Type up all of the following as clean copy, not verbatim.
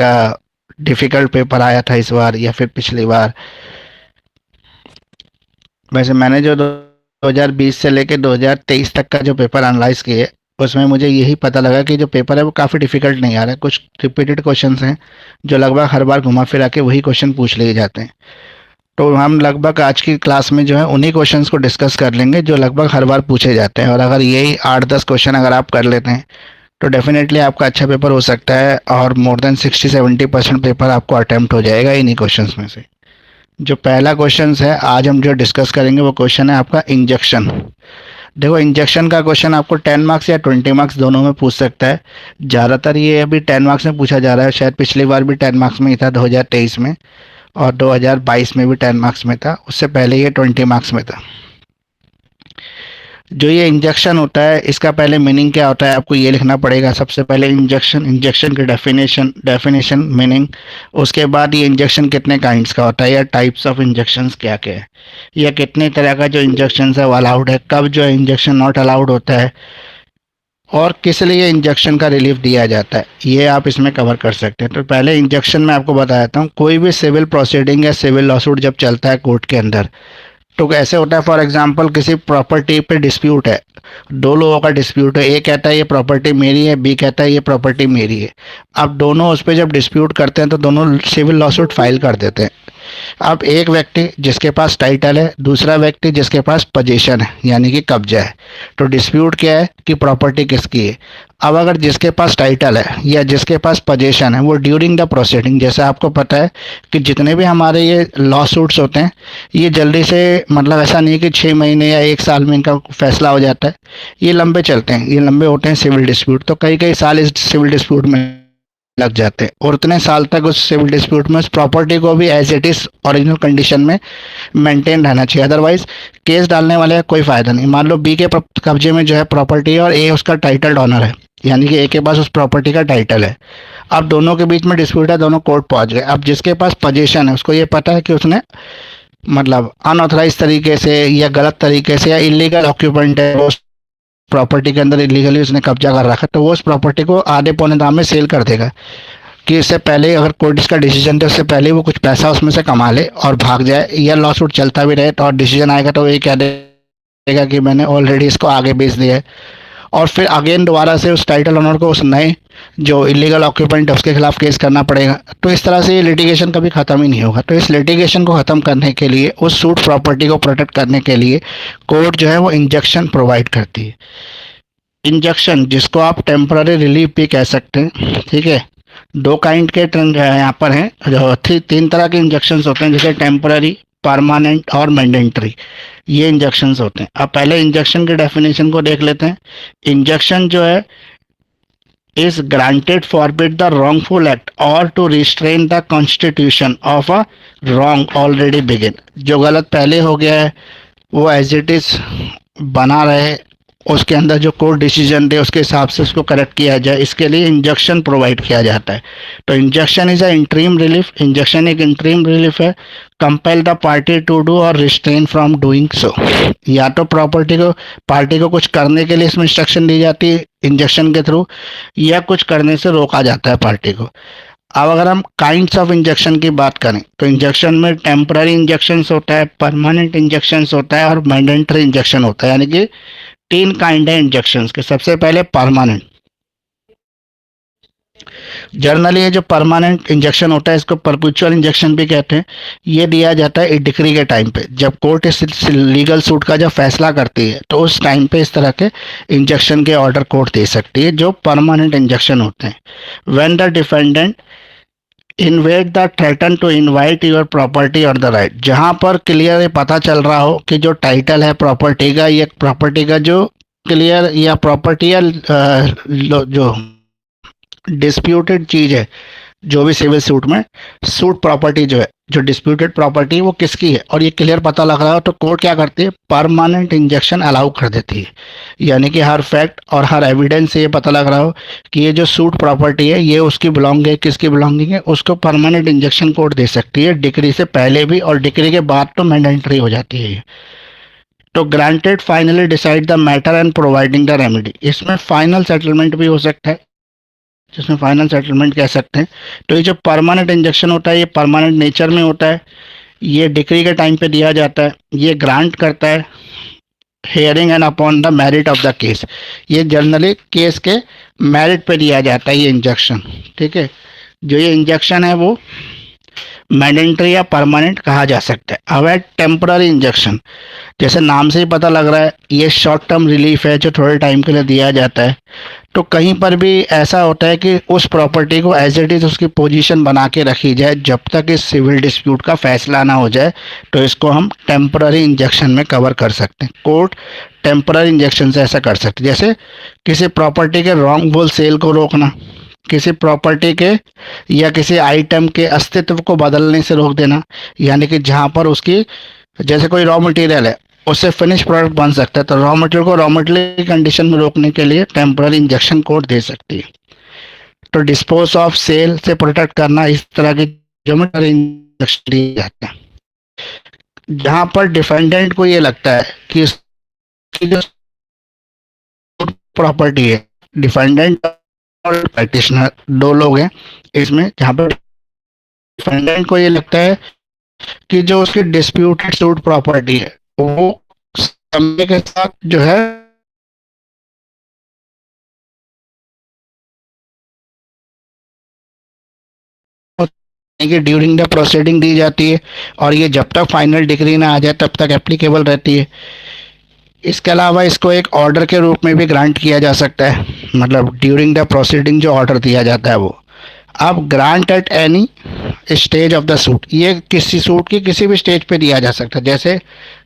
का difficult paper आया था इस बार या फिर पिछली बार। वैसे मैंने जो 2020 से लेके 2023 तक का जो पेपर एनालाइज किए, उसमें मुझे यही पता लगा कि जो पेपर है वो काफ़ी डिफिकल्ट नहीं आ रहा है। कुछ रिपीटेड क्वेश्चंस हैं जो लगभग हर बार घुमा फिरा के वही क्वेश्चन पूछ लिए जाते हैं। तो हम लगभग आज की क्लास में जो है उन्हीं क्वेश्चंस को डिस्कस कर लेंगे जो लगभग हर बार पूछे जाते हैं। और अगर यही 8-10 क्वेश्चन अगर आप कर लेते हैं तो डेफिनेटली आपका अच्छा पेपर हो सकता है और मोर देन 60-70% पेपर आपको अटेम्प्ट हो जाएगा इन्हीं क्वेश्चंस में से। जो पहला क्वेश्चन है आज हम जो डिस्कस करेंगे वो क्वेश्चन है आपका इंजेक्शन। देखो, इंजेक्शन का क्वेश्चन आपको 10 मार्क्स या 20 मार्क्स दोनों में पूछ सकता है। ज़्यादातर ये अभी 10 मार्क्स में पूछा जा रहा है, शायद पिछली बार भी 10 मार्क्स में ही था 2023 में, और 2022 में भी 10 मार्क्स में था, उससे पहले ये 20 मार्क्स में था। जो ये इंजेक्शन होता है इसका पहले मीनिंग क्या होता है आपको ये लिखना पड़ेगा। सबसे पहले इंजेक्शन की डेफिनेशन मीनिंग, उसके बाद ये इंजेक्शन कितने काइंड्स का होता है या टाइप्स ऑफ इंजेक्शंस क्या क्या है, या कितने तरह का जो इंजेक्शन है वो अलाउड है, कब जो इंजेक्शन नॉट अलाउड होता है, और किस लिए इंजेक्शन का रिलीफ दिया जाता है, ये आप इसमें कवर कर सकते हैं। तो पहले इंजेक्शन में आपको बता देता हूँ। कोई भी सिविल प्रोसीडिंग या सिविल लॉसूट जब चलता है कोर्ट के अंदर तो ऐसे होता है, फॉर एग्जांपल किसी प्रॉपर्टी पे डिस्प्यूट है, दो लोगों का डिस्प्यूट है, ए कहता है ये प्रॉपर्टी मेरी है, बी कहता है ये प्रॉपर्टी मेरी है। अब दोनों उस पर जब डिस्प्यूट करते हैं तो दोनों सिविल लॉसूट फाइल कर देते हैं। अब एक व्यक्ति जिसके पास टाइटल है, दूसरा व्यक्ति जिसके पास पोजीशन है यानी कि कब्जा है, तो डिस्प्यूट क्या है कि प्रॉपर्टी किसकी है। अब अगर जिसके पास टाइटल है या जिसके पास पोजीशन है वो ड्यूरिंग द प्रोसीडिंग, जैसे आपको पता है कि जितने भी हमारे ये लॉ सूट्स होते हैं ये जल्दी से, मतलब ऐसा नहीं है कि 6 महीने या 1 साल में इनका फैसला हो जाता है, ये लंबे चलते हैं, ये लंबे होते हैं सिविल डिस्प्यूट। तो कई कई साल इस सिविल डिस्प्यूट में लग जाते हैं और उतने साल तक उस सिविल डिस्प्यूट में उस प्रॉपर्टी को भी as it is original condition में मेंटेन रहना चाहिए, अदरवाइज केस डालने वाले का कोई फायदा नहीं। मान लो बी के कब्जे में जो है प्रॉपर्टी है और ए उसका टाइटल ऑनर है, यानी कि ए के पास उस प्रॉपर्टी का टाइटल है। अब दोनों के बीच में डिस्प्यूट है, दोनों कोर्ट पहुंच गए। अब जिसके पास पोजीशन है उसको ये पता है कि उसने मतलब अनऑथराइज तरीके से या गलत तरीके से या इलीगल ऑक्यूपेंट है, वो प्रॉपर्टी के अंदर इलीगली उसने कब्जा कर रखा है, तो वो उस प्रॉपर्टी को आधे पौने दाम में सेल कर देगा कि इससे पहले अगर कोर्ट इसका डिसीजन दे उससे पहले वो कुछ पैसा उसमें से कमा ले और भाग जाए, या लॉ सूट चलता भी रहे तो और डिसीजन आएगा तो ये कह देगा कि मैंने ऑलरेडी इसको आगे बेच दिया है, और फिर अगेन दोबारा से उस टाइटल ओनर को उस नए जो इलीगल ऑक्यूपेंट है उसके खिलाफ केस करना पड़ेगा। तो इस तरह से ये लिटिगेशन कभी ख़त्म ही नहीं होगा। तो इस लिटिगेशन को ख़त्म करने के लिए, उस सूट प्रॉपर्टी को प्रोटेक्ट करने के लिए कोर्ट जो है वो इंजेक्शन प्रोवाइड करती है। इंजेक्शन जिसको आप टेम्पररी रिलीफ भी कह सकते हैं, ठीक है। दो काइंड के यहाँ पर हैं, जो 3 तरह के इंजेक्शंस होते हैं, जैसे टेम्पररी, परमानेंट और मैंडेटरी, ये इंजेक्शंस होते हैं। अब पहले इंजेक्शन के डेफिनेशन को देख लेते हैं। इंजेक्शन जो है is granted forbid the wrongful act or to restrain the constitution of a wrong already begin। जो गलत पहले हो गया है वो एज इट इज बना रहे, उसके अंदर जो कोर्ट डिसीजन दे उसके हिसाब से उसको करेक्ट किया जाए, इसके लिए इंजेक्शन प्रोवाइड किया जाता है। तो injection is a interim relief, injection एक इंटरिम रिलीफ है। Compel the party to do और रिस्ट्रेन फ्रॉम डूइंग सो, या तो पार्टी को कुछ करने के लिए इसमें इंस्ट्रक्शन दी जाती है इंजेक्शन के थ्रू, या कुछ करने से रोका जाता है पार्टी को। अब अगर हम काइंड्स ऑफ इंजेक्शन की बात करें तो इंजेक्शन में टेम्पररी इंजेक्शन होता है, परमानेंट इंजेक्शन होता है और मैंडेटरी इंजेक्शन होता है, यानी कि 3 काइंड है इंजेक्शंस के। सबसे पहले परमानेंट। जनरली ये जो परमानेंट इंजेक्शन होता है इसको परपेचुअल इंजेक्शन भी कहते हैं। ये दिया जाता है डिक्री के टाइम पे, जब कोर्ट इस लीगल सूट का जब फैसला करती है तो उस टाइम पे इस तरह के इंजेक्शन के ऑर्डर कोर्ट दे सकती है, जो परमानेंट इंजेक्शन होते हैं। When the defendant invade the threaten to invite your property और द राइट, जहाँ पर क्लियर ये पता चल रहा हो कि जो टाइटल है प्रॉपर्टी का, ये प्रॉपर्टी का जो क्लियर या प्रॉपर्टी या जो डिस्प्यूटेड चीज़ है, जो भी सिविल सूट में सूट प्रॉपर्टी जो है, जो डिस्प्यूटेड प्रॉपर्टी वो किसकी है और ये क्लियर पता लग रहा हो, तो कोर्ट क्या करती है, परमानेंट इंजेक्शन अलाउ कर देती है। यानी कि हर फैक्ट और हर एविडेंस से ये पता लग रहा हो कि ये जो सूट प्रॉपर्टी है ये उसकी बिलोंग है, किसकी बिलोंगिंग है, उसको परमानेंट इंजेक्शन कोर्ट दे सकती है, डिक्री से पहले भी और डिक्री के बाद तो मैंडेटरी हो जाती है। तो granted finally decide the matter and providing the remedy, इसमें फाइनल सेटलमेंट भी हो सकता है जिसमें फाइनल सेटलमेंट कह सकते हैं। तो ये जो परमानेंट इंजेक्शन होता है ये परमानेंट नेचर में होता है, ये डिक्री के टाइम पे दिया जाता है, ये ग्रांट करता है hearing and upon the merit of the case, ये जनरली केस के मेरिट पे दिया जाता है ये इंजेक्शन। ठीक है, जो ये इंजेक्शन है वो मैंडेटरी या परमानेंट कहा जा सकता है। अब है टेम्पररी इंजेक्शन, जैसे नाम से ही पता लग रहा है ये शॉर्ट टर्म रिलीफ है जो थोड़े टाइम के लिए दिया जाता है। तो कहीं पर भी ऐसा होता है कि उस प्रॉपर्टी को एज इट इज़ उसकी पोजीशन बना के रखी जाए जब तक इस सिविल डिस्प्यूट का फैसला ना हो जाए, तो इसको हम टेम्पररी इंजेक्शन में कवर कर सकते हैं। कोर्ट टेम्पररी इंजेक्शन से ऐसा कर सकते हैं, जैसे किसी प्रॉपर्टी के रॉन्गफुल सेल को रोकना, किसी प्रॉपर्टी के या किसी आइटम के अस्तित्व को बदलने से रोक देना, यानी कि जहाँ पर उसकी, जैसे कोई रॉ मटेरियल है उससे फिनिश प्रोडक्ट बन सकता है, तो रॉ मटेरियल को रॉ मटेरियल कंडीशन में रोकने के लिए टेम्पररी इंजेक्शन कोर्ट दे सकती है। तो डिस्पोज ऑफ सेल से प्रोटेक्ट करना, इस तरह के टेम्पररी इंजेक्शन दिए जाते हैं। जहाँ पर डिफेंडेंट को ये लगता है कि उसकी जो प्रॉपर्टी है, डिफेंडेंट और पैटिशनर दो लोग हैं इसमें, जहाँ पर डिफेंडेंट को ये लगता है कि जो उसकी डिस्प्यूटेड सूट प्रॉपर्टी है वो समय के साथ जो है कि ड्यूरिंग द प्रोसीडिंग दी जाती है और ये जब तक फाइनल डिग्री ना आ जाए तब तक एप्लीकेबल रहती है। इसके अलावा इसको एक ऑर्डर के रूप में भी ग्रांट किया जा सकता है, मतलब ड्यूरिंग द प्रोसीडिंग जो ऑर्डर दिया जाता है वो। अब grant eight any stage of the suit, ये किसी सूट की किसी भी स्टेज पे दिया जा सकता है। जैसे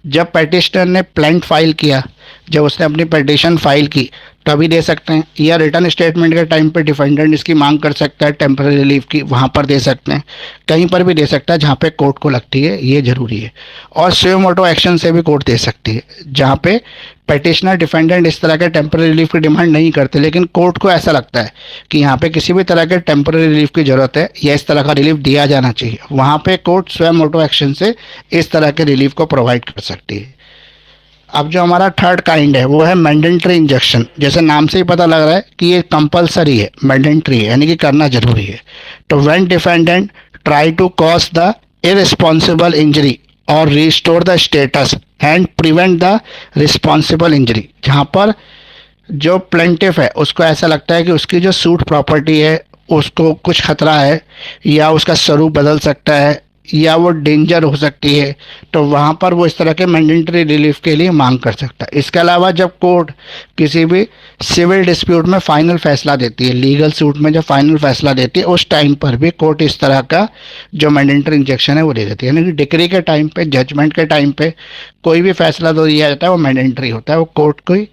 जब पेटिशनर ने प्लेंट फाइल किया, जब उसने अपनी पिटीशन फाइल की तभी दे सकते हैं, या रिटर्न स्टेटमेंट के टाइम पे डिफेंडेंट इसकी मांग कर सकता है टेम्पररी रिलीफ की, वहाँ पर दे सकते हैं। कहीं पर भी दे सकता है जहाँ पे कोर्ट को लगती है ये ज़रूरी है। और स्वे मोटो एक्शन से भी कोर्ट दे सकती है, जहाँ पे पिटिशनर डिफेंडेंट इस तरह के टेम्पररी रिलीफ की डिमांड नहीं करते, लेकिन कोर्ट को ऐसा लगता है कि यहाँ पे किसी भी तरह के टेम्पररी रिलीफ की ज़रूरत है या इस तरह का रिलीफ दिया जाना चाहिए, वहाँ पे कोर्ट स्वयं मोटो एक्शन से इस तरह के रिलीफ को प्रोवाइड कर सकती है। अब जो हमारा थर्ड काइंड है वो है मैंडेटरी इंजेक्शन। जैसे नाम से ही पता लग रहा है कि ये कंपलसरी है, मैंडेटरी है, यानी कि करना जरूरी है। तो when defendant try to cause the irresponsible injury और restore the status and prevent the responsible injury, जहाँ पर जो प्लेंटिफ है उसको ऐसा लगता है कि उसकी जो सूट प्रॉपर्टी है उसको कुछ खतरा है या उसका स्वरूप बदल सकता है या वो डेंजर हो सकती है, तो वहाँ पर वो इस तरह के मैंडेटरी रिलीफ के लिए मांग कर सकता है। इसके अलावा जब कोर्ट किसी भी सिविल डिस्प्यूट में फाइनल फैसला देती है, लीगल सूट में जब फाइनल फैसला देती है, उस टाइम पर भी कोर्ट इस तरह का जो मैंडेटरी इंजेक्शन है वो दे देती है। यानी कि डिक्री के टाइम पे, जजमेंट के टाइम पे कोई भी फैसला जो दिया जाता है वो मैंडेटरी होता है, वो कोर्ट को ही,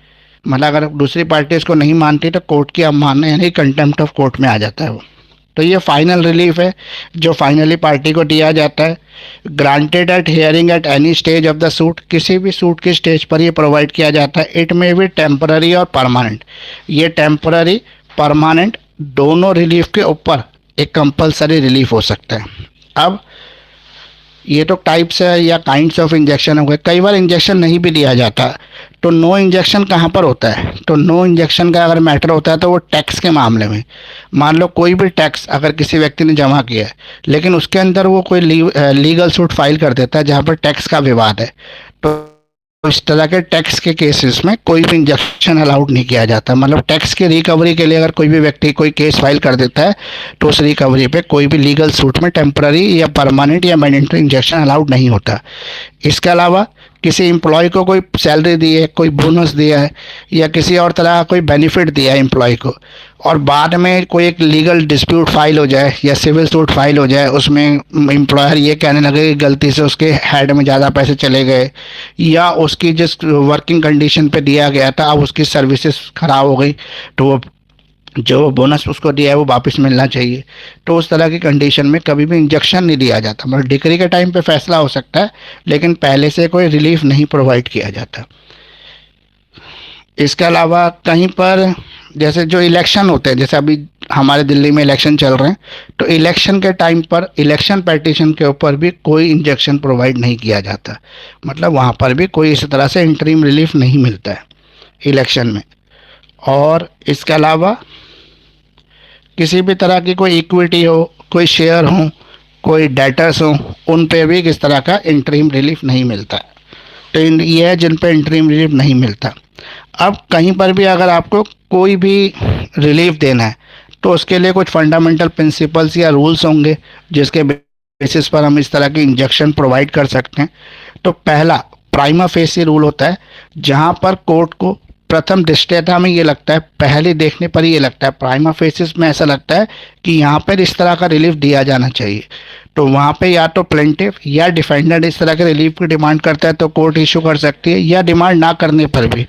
मतलब अगर दूसरी पार्टी इसको नहीं मानती तो कोर्ट की अवमानना यानी कंटेम्प्ट ऑफ कोर्ट में आ जाता है वो। तो ये फाइनल रिलीफ है जो फाइनली पार्टी को दिया जाता है। Granted at hearing at any stage of the suit, किसी भी सूट के स्टेज पर ये प्रोवाइड किया जाता है। इट में भी टेम्पररी और परमानेंट, ये टेम्पररी परमानेंट दोनों रिलीफ के ऊपर एक कंपलसरी रिलीफ हो सकता है। अब ये तो टाइप्स है या काइंड्स ऑफ इंजेक्शन हो गए। कई बार इंजेक्शन नहीं भी दिया जाता, तो नो इंजेक्शन कहाँ पर होता है? तो नो इंजेक्शन का अगर मैटर होता है तो वो टैक्स के मामले में, मान लो कोई भी टैक्स अगर किसी व्यक्ति ने जमा किया है लेकिन उसके अंदर वो कोई लीगल सूट फाइल कर देता है जहाँ पर टैक्स का विवाद है, तो इस तरह के टैक्स के केसेस में कोई भी इंजेक्शन अलाउड नहीं किया जाता। मतलब टैक्स की रिकवरी के लिए अगर कोई भी व्यक्ति कोई केस फाइल कर देता है तो उस रिकवरी पे कोई भी लीगल सूट में टेम्पररी या परमानेंट या मैंडेटरी इंजेक्शन अलाउड नहीं होता। इसके अलावा किसी एम्प्लॉय को कोई सैलरी दी है, कोई बोनस दिया है या किसी और तरह का कोई बेनिफिट दिया है एम्प्लॉय को, और बाद में कोई एक लीगल डिस्प्यूट फाइल हो जाए या सिविल सूट फाइल हो जाए, उसमें एम्प्लॉयर ये कहने लगे कि गलती से उसके हेड में ज़्यादा पैसे चले गए या उसकी जिस वर्किंग कंडीशन पे दिया गया था अब उसकी सर्विसेज ख़राब हो गई, तो वो जो बोनस उसको दिया है वो वापस मिलना चाहिए। तो उस तरह की कंडीशन में कभी भी इंजेक्शन नहीं दिया जाता। मतलब डिक्री के टाइम पे फैसला हो सकता है लेकिन पहले से कोई रिलीफ नहीं प्रोवाइड किया जाता। इसके अलावा कहीं पर जैसे जो इलेक्शन होते हैं, जैसे अभी हमारे दिल्ली में इलेक्शन चल रहे हैं, तो इलेक्शन के टाइम पर इलेक्शन पिटीशन के ऊपर भी कोई इंजेक्शन प्रोवाइड नहीं किया जाता। मतलब वहाँ पर भी कोई इस तरह से इंटरिम रिलीफ नहीं मिलता है इलेक्शन में। और इसके अलावा किसी भी तरह की कोई इक्विटी हो, कोई शेयर हो, कोई डेटर्स हो, उन पे भी किस तरह का इंटरिम रिलीफ नहीं मिलता। तो ये है जिन पे इंटरिम रिलीफ नहीं मिलता। अब कहीं पर भी अगर आपको कोई भी रिलीफ देना है तो उसके लिए कुछ फंडामेंटल प्रिंसिपल्स या रूल्स होंगे जिसके बेसिस पर हम इस तरह की इंजेक्शन प्रोवाइड कर सकते हैं। तो पहला प्राइमा फेसी रूल होता है, जहां पर कोर्ट को प्रथम दृष्टया में ये लगता है, पहले देखने पर ये लगता है, प्राइमा फेसिस में ऐसा लगता है कि यहाँ पर इस तरह का रिलीफ दिया जाना चाहिए, तो वहाँ पे या तो प्लेंटिफ या डिफेंडेंट इस तरह के रिलीफ की डिमांड करता है तो कोर्ट इशू कर सकती है, या डिमांड ना करने पर भी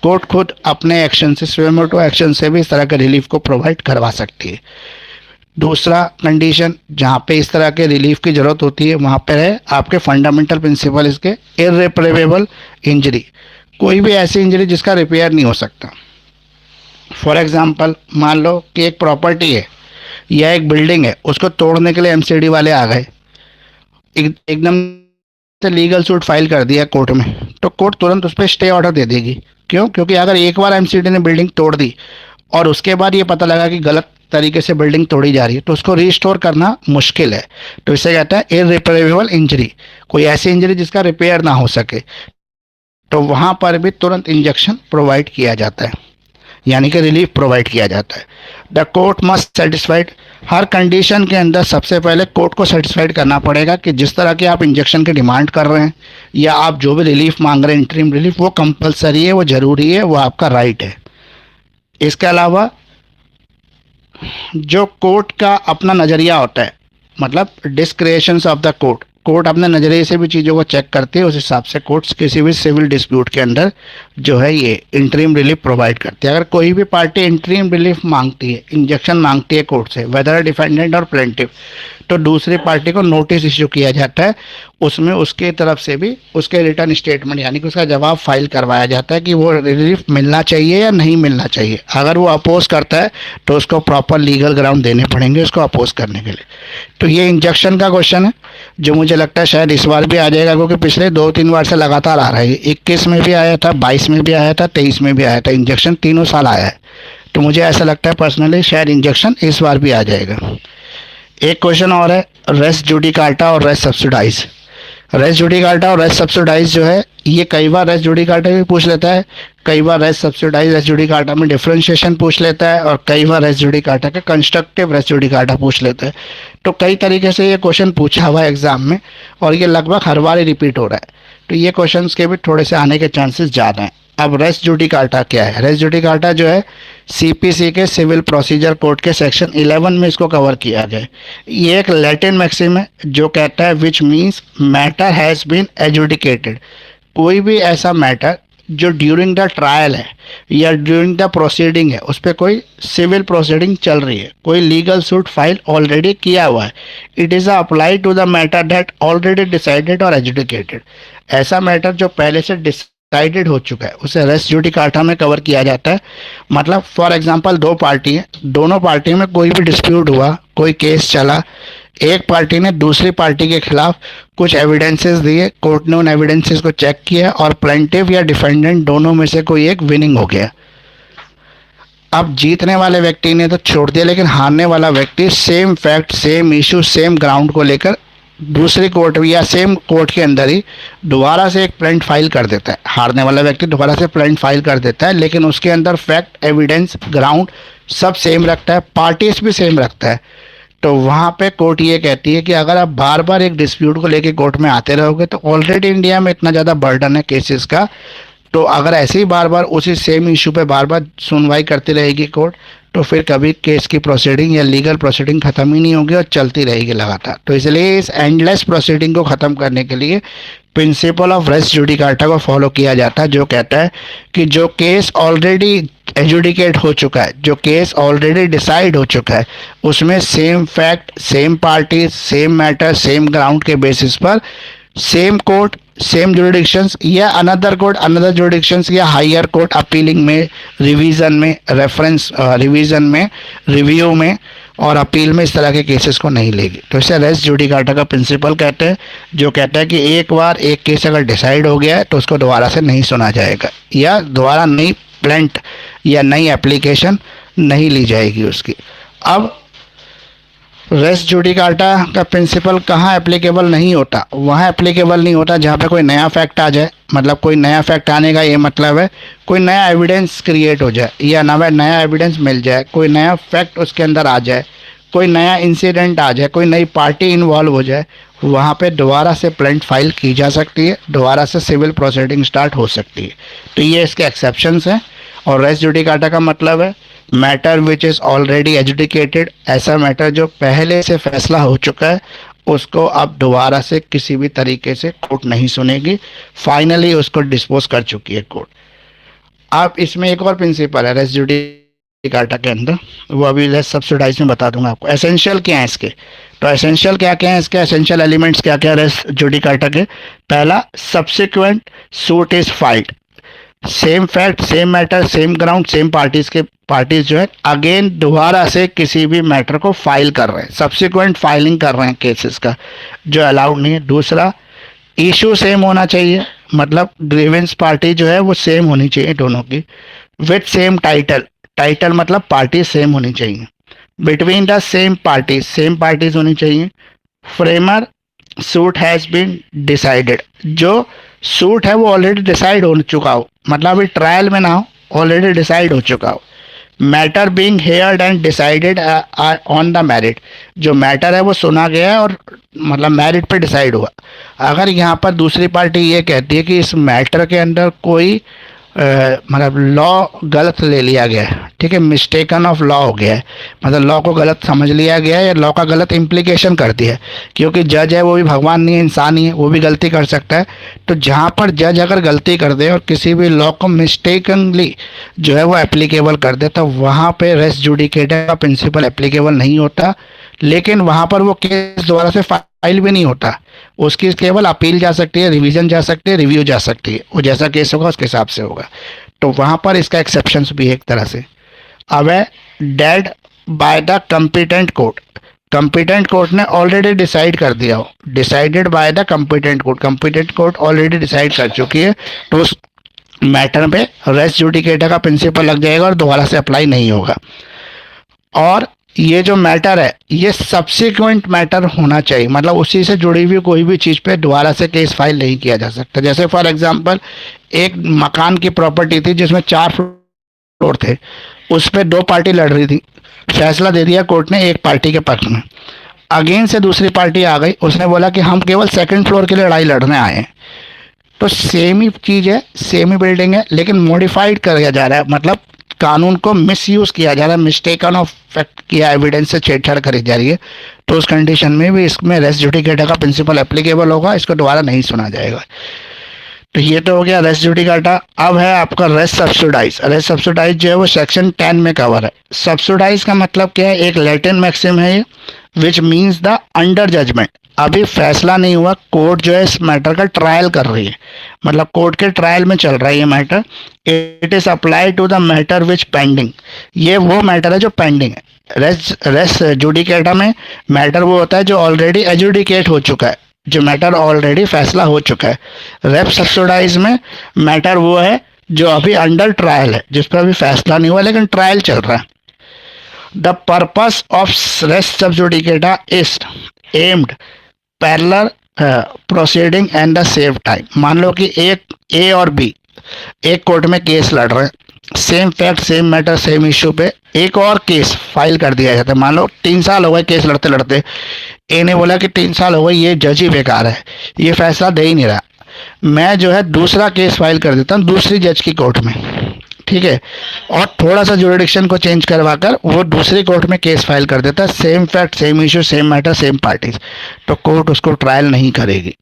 कोर्ट खुद अपने एक्शन से, स्वेमोटो एक्शन से भी इस तरह के रिलीफ को प्रोवाइड करवा सकती है। दूसरा कंडीशन जहाँ पे इस तरह के रिलीफ की ज़रूरत होती है वहाँ पर है आपके फंडामेंटल प्रिंसिपल इसके इर्रिपेरेबल इंजरी, कोई भी ऐसी इंजरी जिसका रिपेयर नहीं हो सकता। फॉर एग्जांपल मान लो कि एक प्रॉपर्टी है या एक बिल्डिंग है, उसको तोड़ने के लिए एमसीडी वाले आ गए, एकदम से लीगल सूट फाइल कर दिया कोर्ट में, तो कोर्ट तुरंत उस पर स्टे ऑर्डर दे देगी। क्यों? क्योंकि अगर एक बार एमसीडी ने बिल्डिंग तोड़ दी और उसके बाद ये पता लगा कि गलत तरीके से बिल्डिंग तोड़ी जा रही है तो उसको रिस्टोर करना मुश्किल है। तो इसे कहता है इररिपेरेबल इंजरी, कोई ऐसी इंजरी जिसका रिपेयर ना हो सके, तो वहाँ पर भी तुरंत इंजेक्शन प्रोवाइड किया जाता है, यानी कि रिलीफ प्रोवाइड किया जाता है। The court must satisfied, her condition के अंदर सबसे पहले कोर्ट को सेटिस्फाइड करना पड़ेगा कि जिस तरह की आप इंजेक्शन की डिमांड कर रहे हैं या आप जो भी रिलीफ मांग रहे हैं इंटरिम रिलीफ, वो कंपलसरी है, वो ज़रूरी है, वो आपका राइट है। इसके अलावा जो कोर्ट का अपना नज़रिया होता है, मतलब डिस्क्रिएशंस ऑफ द कोर्ट, कोर्ट अपने नज़रिए से भी चीज़ों को चेक करती है, उस हिसाब से कोर्ट्स किसी भी सिविल डिस्प्यूट के अंदर जो है ये इंटरिम रिलीफ प्रोवाइड करती है। अगर कोई भी पार्टी इंटरिम रिलीफ मांगती है, इंजेक्शन मांगती है कोर्ट से, वेदर डिफेंडेंट और प्लेंटिफ, तो दूसरी पार्टी को नोटिस इश्यू किया जाता है, उसमें उसके तरफ से भी उसके रिटर्न स्टेटमेंट यानी कि उसका जवाब फाइल करवाया जाता है कि वो रिलीफ मिलना चाहिए या नहीं मिलना चाहिए। अगर वो अपोज करता है तो उसको प्रॉपर लीगल ग्राउंड देने पड़ेंगे उसको अपोज करने के लिए। तो ये इंजेक्शन का क्वेश्चन है जो मुझे लगता है शायद इस बार भी आ जाएगा, क्योंकि पिछले 2-3 बार से लगातार आ रहा है। 21 में भी आया था, 22 में भी आया था, 23 में भी आया था, इंजेक्शन तीनों साल आया है। तो मुझे ऐसा लगता है पर्सनली शायद इंजेक्शन इस बार भी आ जाएगा। एक क्वेश्चन और है रेस जुडिकाटा और रेस सब्सिडाइज। रेस जुडिकाटा और रेस सब्सिडाइज जो है ये कई बार रेस जुडिकाटा भी पूछ लेता है, कई बार रेस सब्सिडाइज रेस जुडिकाटा में डिफरेंशिएशन पूछ लेता है, और कई बार रेस जुडिकाटा का कंस्ट्रक्टिव रेस जुडिकाटा पूछ लेता है। तो कई तरीके से ये क्वेश्चन पूछा हुआ है एग्जाम में और ये लगभग हर बार ही रिपीट हो रहा है, तो ये क्वेश्चन के भी थोड़े से आने के चांसेस ज़्यादा हैं। अब रेस जुडिकाटा क्या है? रेस जुडिकाटा जो है सीपीसी के सिविल प्रोसीजर कोड के सेक्शन 11 में इसको कवर किया गया है। ये एक लैटिन मैक्सिम है जो कहता है which means matter has been adjudicated. कोई भी ऐसा मैटर जो ड्यूरिंग द ट्रायल है या ड्यूरिंग द प्रोसीडिंग है, उस पर कोई सिविल प्रोसीडिंग चल रही है, कोई लीगल सूट फाइल ऑलरेडी किया हुआ है, it is apply to the matter that already decided और एजुडिकेटेड। ऐसा मैटर जो पहले से डिसाइडेड हो चुका है उसे रेस जुडिकाटा में कवर किया जाता है। मतलब फॉर एग्जांपल दो पार्टी हैं, दोनों पार्टी में कोई भी डिस्प्यूट हुआ, कोई केस चला, एक पार्टी ने दूसरी पार्टी के खिलाफ कुछ एविडेंसेस दिए, कोर्ट ने उन एविडेंसेस को चेक किया और प्लेंटिफ या डिफेंडेंट दोनों में से कोई एक विनिंग हो गया। अब जीतने वाले व्यक्ति ने तो छोड़ दिया, लेकिन हारने वाला व्यक्ति same fact, same issue, same ground को लेकर दूसरी कोर्ट या सेम कोर्ट के अंदर ही दोबारा से एक प्लेंट फाइल कर देता है। हारने वाला व्यक्ति दोबारा से प्लेंट फाइल कर देता है, लेकिन उसके अंदर फैक्ट, एविडेंस, ग्राउंड सब सेम रखता है, पार्टीज भी सेम रखता है। तो वहाँ पे कोर्ट ये कहती है कि अगर आप बार बार एक डिस्प्यूट को लेके कोर्ट में आते रहोगे तो ऑलरेडी इंडिया में इतना ज़्यादा बर्डन है केसेस का, तो अगर ऐसे ही बार बार उसी सेम इशू पे बार बार सुनवाई करती रहेगी कोर्ट, तो फिर कभी केस की प्रोसीडिंग या लीगल प्रोसीडिंग ख़त्म ही नहीं होगी और चलती रहेगी लगातार। तो इसलिए इस एंडलेस प्रोसीडिंग को ख़त्म करने के लिए प्रिंसिपल ऑफ रेस जुडिकाटा को फॉलो किया जाता है, जो कहता है कि जो केस ऑलरेडी एजुडिकेट हो चुका है, जो केस ऑलरेडी डिसाइड हो चुका है, उसमें same fact, same party, same matter, same ground के बेसिस पर सेम कोर्ट, सेम जुरिडिक्शंस या अनदर कोर्ट, अनदर जुरिडिक्शंस या हायर कोर्ट अपीलिंग में, रिवीजन में, रेफरेंस रिवीजन में, रिव्यू में और अपील में इस तरह के केसेस को नहीं लेगी। तो इसे रेस जुडिकाटा का प्रिंसिपल कहते हैं, जो कहता है कि एक बार एक केस अगर डिसाइड हो गया है तो उसको दोबारा से नहीं सुना जाएगा या दोबारा नई प्लेंट या नई एप्लीकेशन नहीं ली जाएगी उसकी। अब रेस जुडिकाटा का प्रिंसिपल कहाँ एप्लीकेबल नहीं होता? वहाँ एप्लीकेबल नहीं होता जहाँ पे कोई नया फैक्ट आ जाए। मतलब कोई नया फैक्ट आने का ये मतलब है कोई नया एविडेंस क्रिएट हो जाए या नया एविडेंस मिल जाए, कोई नया फैक्ट उसके अंदर आ जाए, कोई नया इंसिडेंट आ जाए, कोई नई पार्टी इन्वॉल्व हो जाए, वहाँ पे दोबारा से प्लेंट फाइल की जा सकती है, दोबारा से सिविल प्रोसीडिंग स्टार्ट हो सकती है। तो ये इसके एक्सेप्शंस हैं। और रेस जुडिकाटा का मतलब है मैटर विच इज़ ऑलरेडी एजुडिकेटेड, ऐसा मैटर जो पहले से फैसला हो चुका है उसको अब दोबारा से किसी भी तरीके से कोर्ट नहीं सुनेगी, फाइनली उसको डिस्पोज कर चुकी है कोर्ट। अब इसमें एक और प्रिंसिपल है रेस जुडिकाटा के अंदर, वो अभी रेस सब्सिडाइज में बता दूंगा आपको। एसेंशियल क्या है इसके? तो एसेंशियल क्या क्या है इसके? एसेंशियल एलिमेंट्स क्या क्या रेस जुडिकाटा के? पहला, subsequent suit is filed, same fact same matter same ground same parties जो है अगेन दोबारा से किसी भी मैटर को फाइल कर रहे हैं, सब्सिक्वेंट फाइलिंग कर रहे हैं केसेस का, जो अलाउड नहीं है। दूसरा, इशू सेम होना चाहिए, मतलब ग्रीवेंस पार्टी जो है वो सेम होनी चाहिए दोनों की, विथ सेम टाइटल, टाइटल मतलब पार्टी सेम होनी चाहिए, बिटवीन द सेम पार्टीज होनी चाहिए। Former, suit has been decided, जो सूट है वो ऑलरेडी डिसाइड हो चुका हो, मतलब अभी ट्रायल में ना हो, ऑलरेडी डिसाइड हो चुका हो। Matter being heard and decided on the merit, जो मैटर है वो सुना गया है और मतलब मैरिट पे डिसाइड हुआ। अगर यहाँ पर दूसरी पार्टी ये कहती है कि इस मैटर के अंदर कोई मतलब लॉ गलत ले लिया गया है, ठीक है, मिस्टेकन ऑफ लॉ हो गया है, मतलब लॉ को गलत समझ लिया गया है या लॉ का गलत इम्प्लीकेशन कर दिया है, क्योंकि जज है वो भी भगवान नहीं है, इंसान ही है, वो भी गलती कर सकता है। तो जहाँ पर जज अगर गलती कर दे और किसी भी लॉ को मिस्टेकनली जो है वो एप्लीकेबल कर दे, तो वहाँ पे रेस जुडिकेटा का प्रिंसिपल एप्लीकेबल नहीं होता, लेकिन वहाँ पर वो केस दोबारा से फाइल भी नहीं होता, उसकी केवल अपील जा सकती है, रिवीजन जा सकती है, रिव्यू जा सकती है, वो जैसा केस होगा उसके हिसाब से होगा। तो वहाँ पर इसका एक्सेप्शंस भी है एक तरह से। अब है dead by the competent court, competent court ने ऑलरेडी डिसाइड कर दिया हो, decided by the competent court already decide कर चुकी है, तो उस मैटर पे रेस जुडिकेटा का प्रिंसिपल लग जाएगा और दोबारा से अप्लाई नहीं होगा। और ये जो मैटर है ये सब्सिक्वेंट मैटर होना चाहिए, मतलब उसी से जुड़ी हुई कोई भी चीज़ पे दोबारा से केस फाइल नहीं किया जा सकता। जैसे फॉर एग्जांपल एक मकान की प्रॉपर्टी थी जिसमें 4 फ्लोर थे, उस पर 2 पार्टी लड़ रही थी, फैसला दे दिया कोर्ट ने एक पार्टी के पक्ष में, अगेन से दूसरी पार्टी आ गई, उसने बोला कि हम केवल 2nd फ्लोर की लड़ाई लड़ने आए हैं। तो सेम ही चीज़ है, सेम ही बिल्डिंग है, लेकिन मॉडिफाइड किया जा रहा है, मतलब कानून को मिसयूज़ किया जा रहा है, मिस्टेकन ऑफ फैक्ट किया एविडेंस से छेड़छाड़ करी जा रही है। तो उस कंडीशन में भी इसमें रेस जुडिकेटा का प्रिंसिपल एप्लीकेबल होगा, इसको दोबारा नहीं सुना जाएगा। तो ये तो हो गया रेस जुडिकाटा। अब है आपका रेस सब्सिडाइज। रेस सब्सिडाइज जो है वो सेक्शन 10 में कवर है। सब्सिडाइज का मतलब क्या है? एक लैटिन मैक्सिम है ये, which means the under judgment. अभी फैसला नहीं हुआ, कोर्ट जो है इस मैटर का ट्रायल कर रही है, मतलब कोर्ट के ट्रायल में चल रहा है ये matter. It is apply to the matter which pending, ये वो मैटर है जो पेंडिंग है। रेस जुडिकेटा में मैटर वो होता है जो ऑलरेडी एजुडिकेट हो चुका है, जो मैटर ऑलरेडी फैसला हो चुका है। रेस सब्सिडाइज में मैटर वो है जो अभी अंडर ट्रायल है, जिस पर अभी फैसला नहीं हुआ लेकिन ट्रायल चल रहा है। The purpose of res subjudicata is aimed parallel proceeding and the save time. मान लो कि एक ए और बी एक कोर्ट में केस लड़ रहे हैं, same fact same matter same issue पे एक और केस फाइल कर दिया जाता है। मान लो 3 साल हो गए केस लड़ते लड़ते, ए ने बोला कि 3 साल हो गए, ये जज ही बेकार है, ये फैसला दे ही नहीं रहा, मैं जो है दूसरा केस फाइल कर देता हूँ दूसरी जज की कोर्ट में, ठीक है, और थोड़ा सा जुरिडिक्शन को चेंज करवाकर वो दूसरी कोर्ट में केस फाइल कर देता है, same fact same issue same matter same parties. तो कोर्ट उसको ट्रायल नहीं करेगी,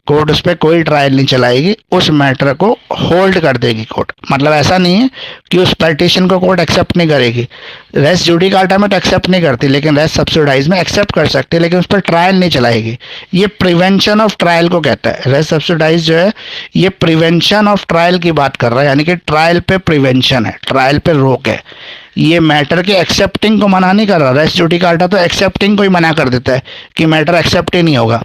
कोर्ट उस पर कोई ट्रायल नहीं चलाएगी, उस मैटर को होल्ड कर देगी कोर्ट। मतलब ऐसा नहीं है कि उस पिटीशन को कोर्ट एक्सेप्ट नहीं करेगी। रेस जुडिकाटा में तो एक्सेप्ट नहीं करती, लेकिन रेस सब्सिडाइज में एक्सेप्ट कर सकती है, लेकिन उस पर ट्रायल नहीं चलाएगी। ये प्रिवेंशन ऑफ ट्रायल को कहता है। रेस सब्सिडाइज जो है ये प्रिवेंशन ऑफ ट्रायल की बात कर रहा है, यानी कि ट्रायल पे प्रिवेंशन है, ट्रायल पे रोक है। ये मैटर के एक्सेप्टिंग को मना नहीं कर रहा। रेस जुडिकाटा तो एक्सेप्टिंग को ही मना कर देता है कि मैटर एक्सेप्ट ही नहीं होगा,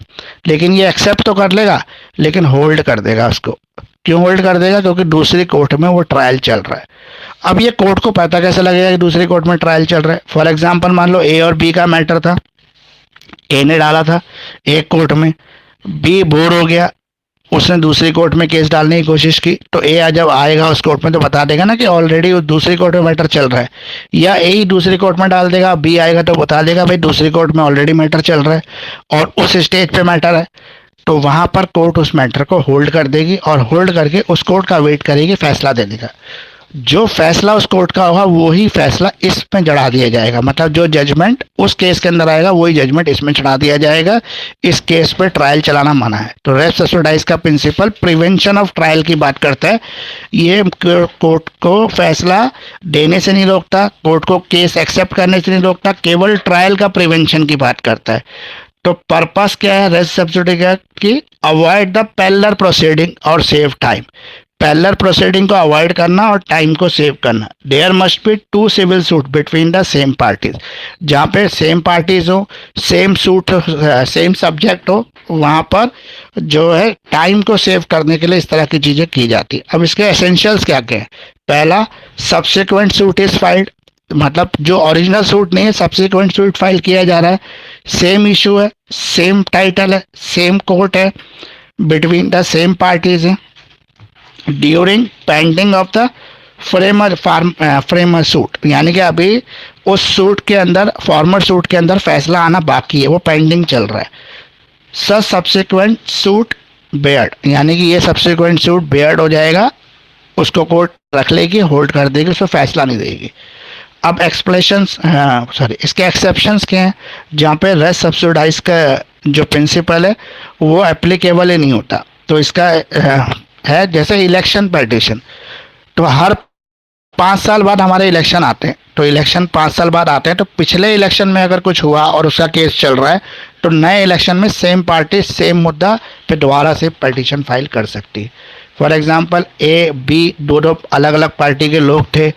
लेकिन ये एक्सेप्ट तो कर लेगा लेकिन होल्ड कर देगा उसको, क्यों होल्ड कर देगा? क्योंकि दूसरी कोर्ट में वो ट्रायल चल रहा है। अब ये कोर्ट को पता कैसे लगेगा कि दूसरी कोर्ट में ट्रायल चल रहा है? फॉर एग्जाम्पल मान लो ए और बी का मैटर था, ए ने डाला था एक कोर्ट में, बी बोर हो गया, उसने दूसरी कोर्ट में केस डालने की कोशिश की, तो ए जब आएगा उस कोर्ट में तो बता देगा ना कि ऑलरेडी दूसरी कोर्ट में मैटर चल रहा है, या ए ही दूसरी कोर्ट में डाल देगा, बी आएगा तो बता देगा भाई दूसरी कोर्ट में ऑलरेडी मैटर चल रहा है और उस स्टेज पे मैटर है। तो वहां पर कोर्ट उस मैटर को होल्ड कर देगी और होल्ड करके उस कोर्ट का वेट करेगी फैसला देने का। जो फैसला उस कोर्ट का होगा वही फैसला इसमें चढ़ा दिया जाएगा, मतलब जो जजमेंट उस केस के अंदर आएगा वही जजमेंट इसमें चढ़ा दिया जाएगा। इस केस पे ट्रायल चलाना मना है। तो रेस सब्सिडाइज का प्रिंसिपल प्रिवेंशन ऑफ ट्रायल की बात करता है। ये कोर्ट को फैसला देने से नहीं रोकता, कोर्ट को केस एक्सेप्ट करने से नहीं रोकता, केवल ट्रायल का प्रिवेंशन की बात करता है। तो पर्पस क्या है रेस सब्सिडी की? अवॉइड द पैरेलल प्रोसीडिंग और सेव टाइम। पैरेलल प्रोसीडिंग को अवॉइड करना और टाइम को सेव करना। There must be two civil suit between the same parties. जहाँ पे सेम पार्टीज हो, सेम सूट, सेम सब्जेक्ट हो, वहाँ पर जो है टाइम को सेव करने के लिए इस तरह की चीज़ें की जाती है। अब इसके एसेंशियल्स क्या क्या है? पहला, सब्सिक्वेंट सूट इज फाइल्ड, मतलब जो ओरिजिनल सूट नहीं है सब्सिक्वेंट सूट फाइल किया जा रहा है। सेम इशू है, सेम टाइटल है, सेम कोर्ट है, बिटवीन द सेम पार्टीज है। During pending of the framer suit, यानी कि अभी उस सूट के अंदर, फॉर्मर सूट के अंदर फैसला आना बाकी है, वो पेंडिंग चल रहा है। सब्सिक्वेंट सूट बेयर्ड, यानी कि ये सब्सिक्वेंट सूट बेयर्ड हो जाएगा, उसको कोर्ट रख लेगी, होल्ड कर देगी, उसको फैसला नहीं देगी। अब एक्सप्लेशंस, इसके एक्सेप्शंस क्या हैं? जहाँ पे रेस सब्सिडाइज का जो प्रिंसिपल है वो एप्लीकेबल ही नहीं होता। तो इसका है जैसे इलेक्शन पिटीशन, तो हर 5 साल बाद हमारे इलेक्शन आते हैं, तो इलेक्शन 5 साल बाद आते हैं, तो पिछले इलेक्शन में अगर कुछ हुआ और उसका केस चल रहा है तो नए इलेक्शन में सेम पार्टी सेम मुद्दा पे दोबारा से पिटीशन फाइल कर सकती है। फॉर एग्जांपल ए बी दोनों अलग अलग पार्टी के लोग थे,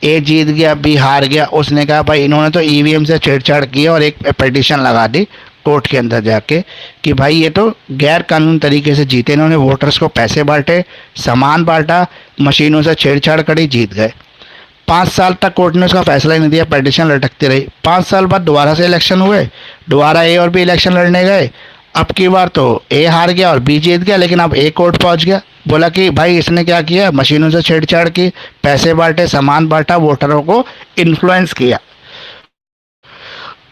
ए जीत गया, बी हार गया, उसने कहा भाई इन्होंने तो ईवीएम से छेड़छाड़ की और एक पिटीशन लगा दी कोर्ट के अंदर जाके कि भाई ये तो गैर कानूनी तरीके से जीते, इन्होंने वोटर्स को पैसे बांटे, सामान बांटा, मशीनों से छेड़छाड़ करी, जीत गए। 5 साल तक कोर्ट ने उसका फैसला ही नहीं दिया, पिटीशन लटकती रही। 5 साल बाद दोबारा से इलेक्शन हुए, दोबारा ए और बी इलेक्शन लड़ने गए, अब की बार तो ए हार गया और बी जीत गया, लेकिन अब ए कोर्ट पहुंच गया, बोला कि भाई इसने क्या किया, मशीनों से छेड़छाड़ की, पैसे बांटे, सामान बांटा, वोटरों को इन्फ्लुएंस किया।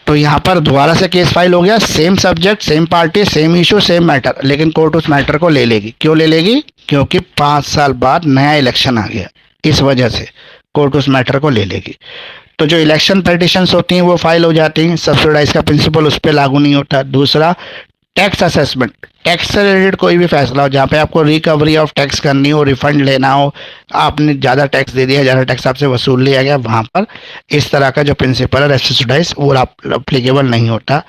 तो यहाँ पर दोबारा से केस फाइल हो गया, same subject, same party, same issue, same matter, लेकिन कोर्ट उस मैटर को ले लेगी। क्यों ले लेगी? क्योंकि 5 साल बाद नया इलेक्शन आ गया, इस वजह से कोर्ट उस मैटर को ले लेगी। तो जो इलेक्शन पिटीशंस होती हैं वो फाइल हो जाती हैं, सब्सिडाइज का प्रिंसिपल उस पर लागू नहीं होता। दूसरा, टैक्स असेसमेंट, टैक्स से रिलेटेड कोई भी फैसला हो जहाँ पे आपको रिकवरी ऑफ टैक्स करनी हो, रिफंड लेना हो, आपने ज़्यादा टैक्स दे दिया, ज़्यादा टैक्स आपसे वसूल लिया गया, वहाँ पर इस तरह का जो प्रिंसिपल है सब्सिडाइज वो अप्लीकेबल नहीं होता।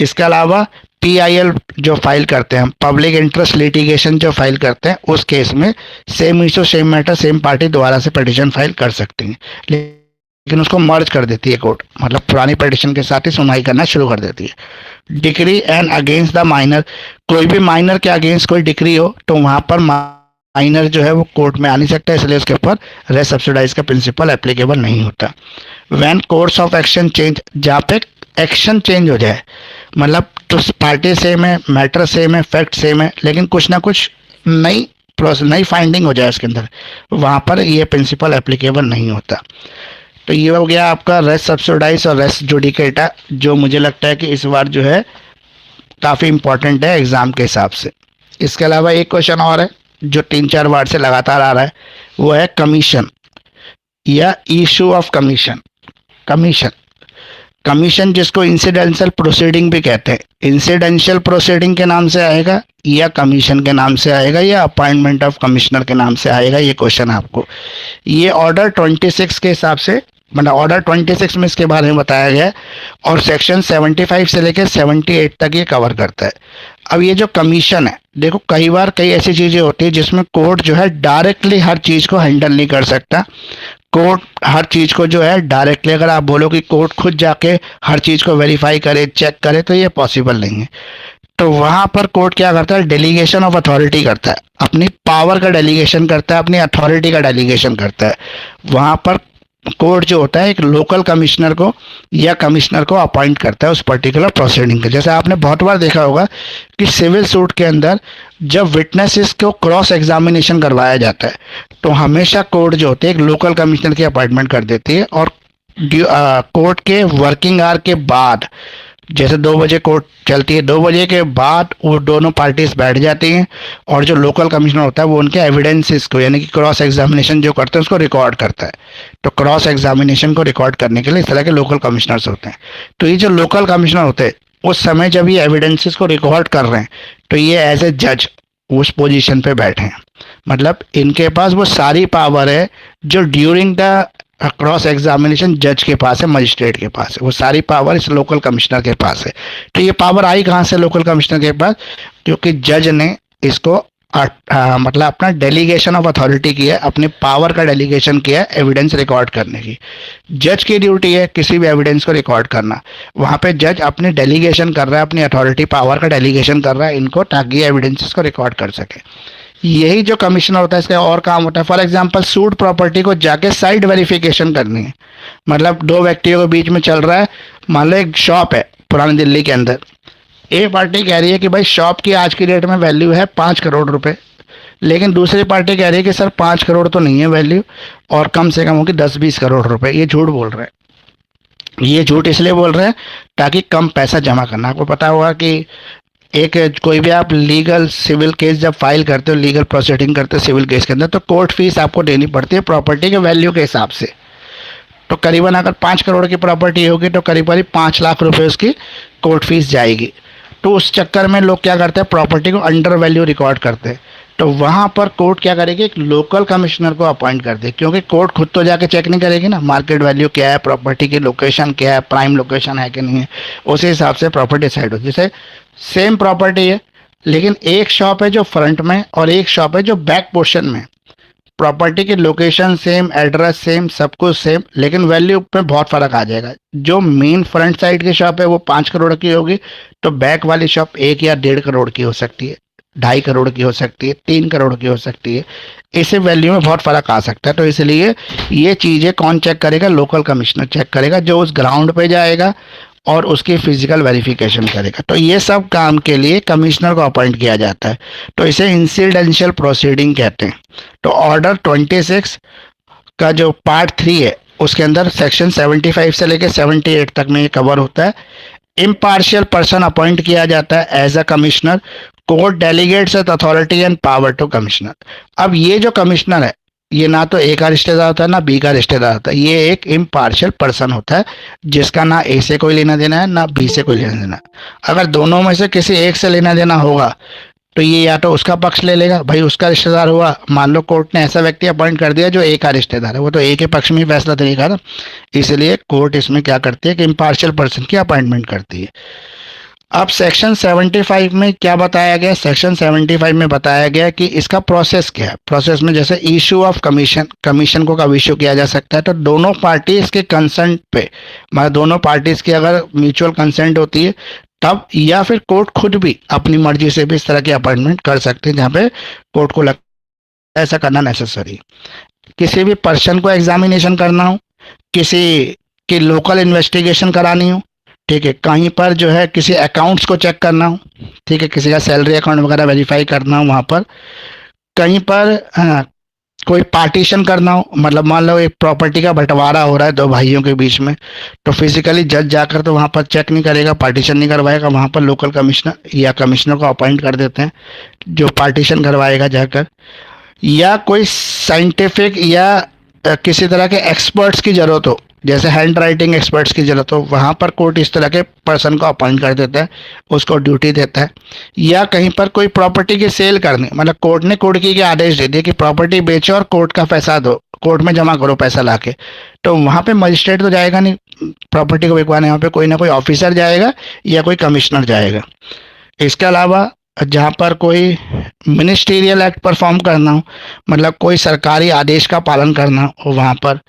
इसके अलावा PIL जो फाइल करते हैं, पब्लिक इंटरेस्ट लिटिगेशन जो फाइल करते हैं, उस केस में same issue, same matter, same party दोबारा से पिटीशन फाइल कर सकती हैं, लेकिन उसको मर्ज कर देती है कोर्ट, मतलब पुरानी पिटीशन के साथ ही सुनवाई करना शुरू कर देती है। Decree and against the minor, कोई भी माइनर के अगेंस्ट कोई डिक्री हो तो वहाँ पर माइनर जो है वो कोर्ट में आ नहीं सकता, इसलिए उसके ऊपर रेस सब्सिडाइज का प्रिंसिपल एप्लीकेबल नहीं होता। When course of action change, जहाँ पे एक्शन चेंज हो जाए, मतलब तो पार्टी सेम है, मैटर सेम है, फैक्ट सेम है, लेकिन कुछ ना कुछ नई फाइंडिंग हो जाए उसके अंदर, वहाँ पर ये प्रिंसिपल एप्लीकेबल नहीं होता। तो ये हो गया आपका रेस सब्सिडाइज और रेस जुडिकेटा, जो मुझे लगता है कि इस बार जो है काफ़ी इंपॉर्टेंट है एग्ज़ाम के हिसाब से। इसके अलावा एक क्वेश्चन और है जो 3-4 बार से लगातार आ रहा है, वो है कमीशन या इशू ऑफ कमीशन। कमीशन जिसको इंसिडेंशियल प्रोसीडिंग भी कहते हैं, इंसिडेंशियल प्रोसीडिंग के नाम से आएगा या कमीशन के नाम से आएगा या अपॉइंटमेंट ऑफ कमिश्नर के नाम से आएगा, ये क्वेश्चन आपको। ये ऑर्डर 26 के हिसाब से, मतलब ऑर्डर 26 में इसके बारे में बताया गया है और सेक्शन 75 से लेकर 78 तक ये कवर करता है। अब ये जो कमीशन है, देखो कई बार कई ऐसी चीज़ें होती है जिसमें कोर्ट जो है डायरेक्टली हर चीज़ को हैंडल नहीं कर सकता। कोर्ट हर चीज़ को जो है डायरेक्टली, अगर आप बोलो कि कोर्ट खुद जाके हर चीज़ को वेरीफाई करे, चेक करे, तो ये पॉसिबल नहीं है। तो वहाँ पर कोर्ट क्या करता है, डेलीगेशन ऑफ अथॉरिटी करता है। अपनी पावर का डेलीगेशन करता है, अपनी अथॉरिटी का डेलीगेशन करता है। वहाँ पर कोर्ट जो होता है एक लोकल कमिश्नर को या कमिश्नर को अपॉइंट करता है उस पर्टिकुलर प्रोसीडिंग के। जैसे आपने बहुत बार देखा होगा कि सिविल सूट के अंदर जब विटनेसेस को क्रॉस एग्जामिनेशन करवाया जाता है तो हमेशा कोर्ट जो होते हैं एक लोकल कमिश्नर की अपॉइंटमेंट कर देती है, और कोर्ट के वर्किंग आवर के बाद, जैसे 2 बजे कोर्ट चलती है, 2 बजे के बाद वो दोनों पार्टीज बैठ जाती हैं और जो लोकल कमिश्नर होता है वो उनके एविडेंसेस को यानी कि क्रॉस एग्जामिनेशन जो करते हैं उसको रिकॉर्ड करता है। तो क्रॉस एग्जामिनेशन को रिकॉर्ड करने के लिए इस तरह के लोकल कमिश्नर्स होते हैं। तो ये जो लोकल कमिश्नर होते हैं उस समय जब ये एविडेंसेस को रिकॉर्ड कर रहे हैं तो ये एज ए जज उस पोजीशन पे बैठे हैं, मतलब इनके पास वो सारी पावर है जो ड्यूरिंग द क्रॉस एग्जामिनेशन जज के पास है, मजिस्ट्रेट के पास है। वो सारी पावर इस लोकल कमिश्नर के पास है। तो ये पावर आई कहाँ से लोकल कमिश्नर के पास? क्योंकि जज ने इसको मतलब अपना डेलीगेशन ऑफ अथॉरिटी किया है, अपने पावर का डेलीगेशन किया है एविडेंस रिकॉर्ड करने की। जज की ड्यूटी है किसी भी एविडेंस को रिकॉर्ड करना। वहाँ पे जज अपने डेलीगेशन कर रहा है, अपनी अथॉरिटी पावर का डेलीगेशन कर रहा है इनको, ताकि एविडेंसेस को रिकॉर्ड कर सके। यही जो कमिश्नर होता है इसका और काम होता है, फॉर एग्जांपल सूट प्रॉपर्टी को जाके साइड वेरिफिकेशन करनी है। मतलब दो व्यक्तियों के बीच में चल रहा है, मान लो एक शॉप है पुरानी दिल्ली के अंदर, ए पार्टी कह रही है कि भाई शॉप की आज की डेट में वैल्यू है 5 करोड़ रुपए, लेकिन दूसरी पार्टी कह रही है कि सर 5 करोड़ तो नहीं है वैल्यू, और कम से कम होगी 10-20 करोड़ रुपए। ये झूठ बोल रहे हैं। ये झूठ इसलिए बोल रहे हैं ताकि कम पैसा जमा करना। आपको पता होगा कि एक कोई भी आप लीगल सिविल केस जब फाइल करते हो, लीगल प्रोसीडिंग करते हो सिविल केस के अंदर, तो कोर्ट फीस आपको देनी पड़ती है प्रॉपर्टी के वैल्यू के हिसाब से। तो करीबन अगर 5 करोड़ की प्रॉपर्टी होगी तो करीब 5 लाख रुपए उसकी कोर्ट फीस जाएगी। तो उस चक्कर में लोग क्या करते हैं, प्रॉपर्टी को अंडर वैल्यू रिकॉर्ड करते हैं। तो वहाँ पर कोर्ट क्या करेगी, एक लोकल कमिश्नर को अपॉइंट कर दे, क्योंकि कोर्ट खुद तो जाके चेक नहीं करेगी ना मार्केट वैल्यू क्या है, प्रॉपर्टी की लोकेशन क्या है, प्राइम लोकेशन है कि नहीं है। उसी हिसाब से प्रॉपर्टी डिसाइड होती है। जैसे सेम प्रॉपर्टी है लेकिन एक शॉप है जो फ्रंट में और एक शॉप है जो बैक पोर्शन में, प्रॉपर्टी की लोकेशन सेम, एड्रेस सेम, सब कुछ सेम, लेकिन वैल्यू पे बहुत फर्क आ जाएगा। जो मेन फ्रंट साइड की शॉप है वो 5 करोड़ की होगी, तो बैक वाली शॉप 1 या 1.5 करोड़ की हो सकती है, 2.5 करोड़ की हो सकती है, 3 करोड़ की हो सकती है। इसे वैल्यू में बहुत फर्क आ सकता है। तो इसलिए ये चीज़ें कौन चेक करेगा, लोकल कमिश्नर चेक करेगा, जो उस ग्राउंड पे जाएगा और उसकी फिजिकल वेरिफिकेशन करेगा। तो ये सब काम के लिए कमिश्नर को अपॉइंट किया जाता है। तो इसे इंसिडेंशियल प्रोसीडिंग कहते हैं। तो ऑर्डर 26 का जो पार्ट 3 है उसके अंदर सेक्शन 75 से लेकर 78 तक में ये कवर होता है। इम्पार्शियल पर्सन अपॉइंट किया जाता है as a commissioner. Court delegates authority and power to commissioner. अब ये जो कमिश्नर है ये ना तो ए का रिश्तेदार होता है ना बी का रिश्तेदार होता है, ये एक इम्पार्शियल पर्सन होता है जिसका ना ए से कोई लेना देना है ना बी से कोई लेना देना। अगर दोनों में से किसी एक से लेना देना होगा तो ये या तो उसका पक्ष ले लेगा, भाई उसका रिश्तेदार हुआ, मान लो कोर्ट ने ऐसा व्यक्ति अपॉइंट कर दिया जो ए का रिश्तेदार है, वो तो ए के पक्ष में ही फैसला देगा ना। इसलिए कोर्ट इसमें क्या करती है कि इम्पार्शियल पर्सन की अपॉइंटमेंट करती है। अब सेक्शन 75 में क्या बताया गया, सेक्शन 75 में बताया गया कि इसका प्रोसेस क्या है। प्रोसेस में जैसे इशू ऑफ कमीशन को कब इशू किया जा सकता है, तो दोनों पार्टीज के कंसेंट पे, मतलब दोनों पार्टीज की अगर म्यूचुअल कंसेंट होती है तब, या फिर कोर्ट खुद भी अपनी मर्जी से भी इस तरह की अपॉइंटमेंट कर सकते हैं जहाँ पे कोर्ट को लगता है ऐसा करना नेसेसरी। किसी भी पर्सन को एग्जामिनेशन करना हो, किसी की लोकल इन्वेस्टिगेशन करानी हो, ठीक है, कहीं पर जो है किसी अकाउंट्स को चेक करना हो, ठीक है, किसी का सैलरी अकाउंट वगैरह वेरीफाई करना हो, वहाँ पर कहीं पर कोई पार्टीशन करना हो, मतलब मान लो एक प्रॉपर्टी का बंटवारा हो रहा है 2 भाइयों के बीच में, तो फिजिकली जज जाकर तो वहाँ पर चेक नहीं करेगा, पार्टीशन नहीं करवाएगा, वहाँ पर लोकल कमिश्नर या कमिश्नर को अपॉइंट कर देते हैं जो पार्टीशन करवाएगा जाकर। या कोई साइंटिफिक या किसी तरह के एक्सपर्ट्स की ज़रूरत हो, जैसे हैंड राइटिंग एक्सपर्ट्स की ज़रूरत हो, वहाँ पर कोर्ट इस तरह के पर्सन को अपॉइंट कर देता है, उसको ड्यूटी देता है। या कहीं पर कोई प्रॉपर्टी की सेल करनी, मतलब कोर्ट ने कुर्की के आदेश दे दिए कि प्रॉपर्टी बेचो और कोर्ट का पैसा दो, कोर्ट में जमा करो पैसा लाके, तो वहाँ पे मजिस्ट्रेट तो जाएगा नहीं प्रॉपर्टी को बिकवाने, वहाँ पे कोई ना कोई ऑफिसर जाएगा या कोई कमिश्नर जाएगा। इसके अलावा जहाँ पर कोई मिनिस्टीरियल एक्ट परफॉर्म करना हो, मतलब कोई सरकारी आदेश का पालन करना हो, वहाँ पर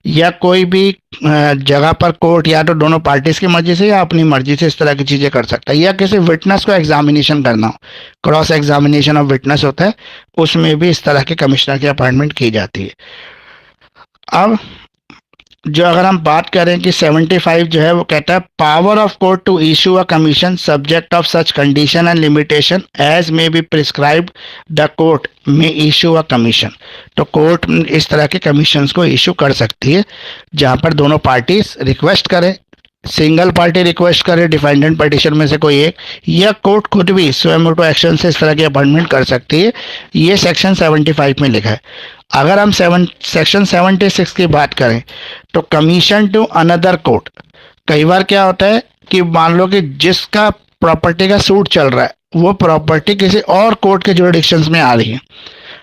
या कोई भी जगह पर कोर्ट या तो दोनों पार्टीज की मर्जी से या अपनी मर्जी से इस तरह की चीज़ें कर सकता है, या किसी विटनेस को एग्जामिनेशन करना हो, क्रॉस एग्जामिनेशन ऑफ विटनेस होता है, उसमें भी इस तरह के कमिश्नर की अपॉइंटमेंट की जाती है। अब जो अगर हम बात करें कि 75 जो है वो कहता है power of court to issue a commission subject of such condition and limitation as may be prescribe the court में इशू अ कमीशन। तो कोर्ट इस तरह के कमीशंस को इशू कर सकती है जहां पर दोनों पार्टीज रिक्वेस्ट करें, सिंगल पार्टी रिक्वेस्ट करे डिफेंडेंट पिटिशन में से कोई एक, या कोर्ट खुद भी स्वयं एक्शन से इस तरह की अपॉइंटमेंट कर सकती है। ये सेक्शन 75 में लिखा है। अगर हम सेक्शन 76 की बात करें तो कमीशन टू अनदर कोर्ट, कई बार क्या होता है कि मान लो कि जिसका प्रॉपर्टी का सूट चल रहा है वो प्रॉपर्टी किसी और कोर्ट के जुरिडिक्शंस में आ रही है,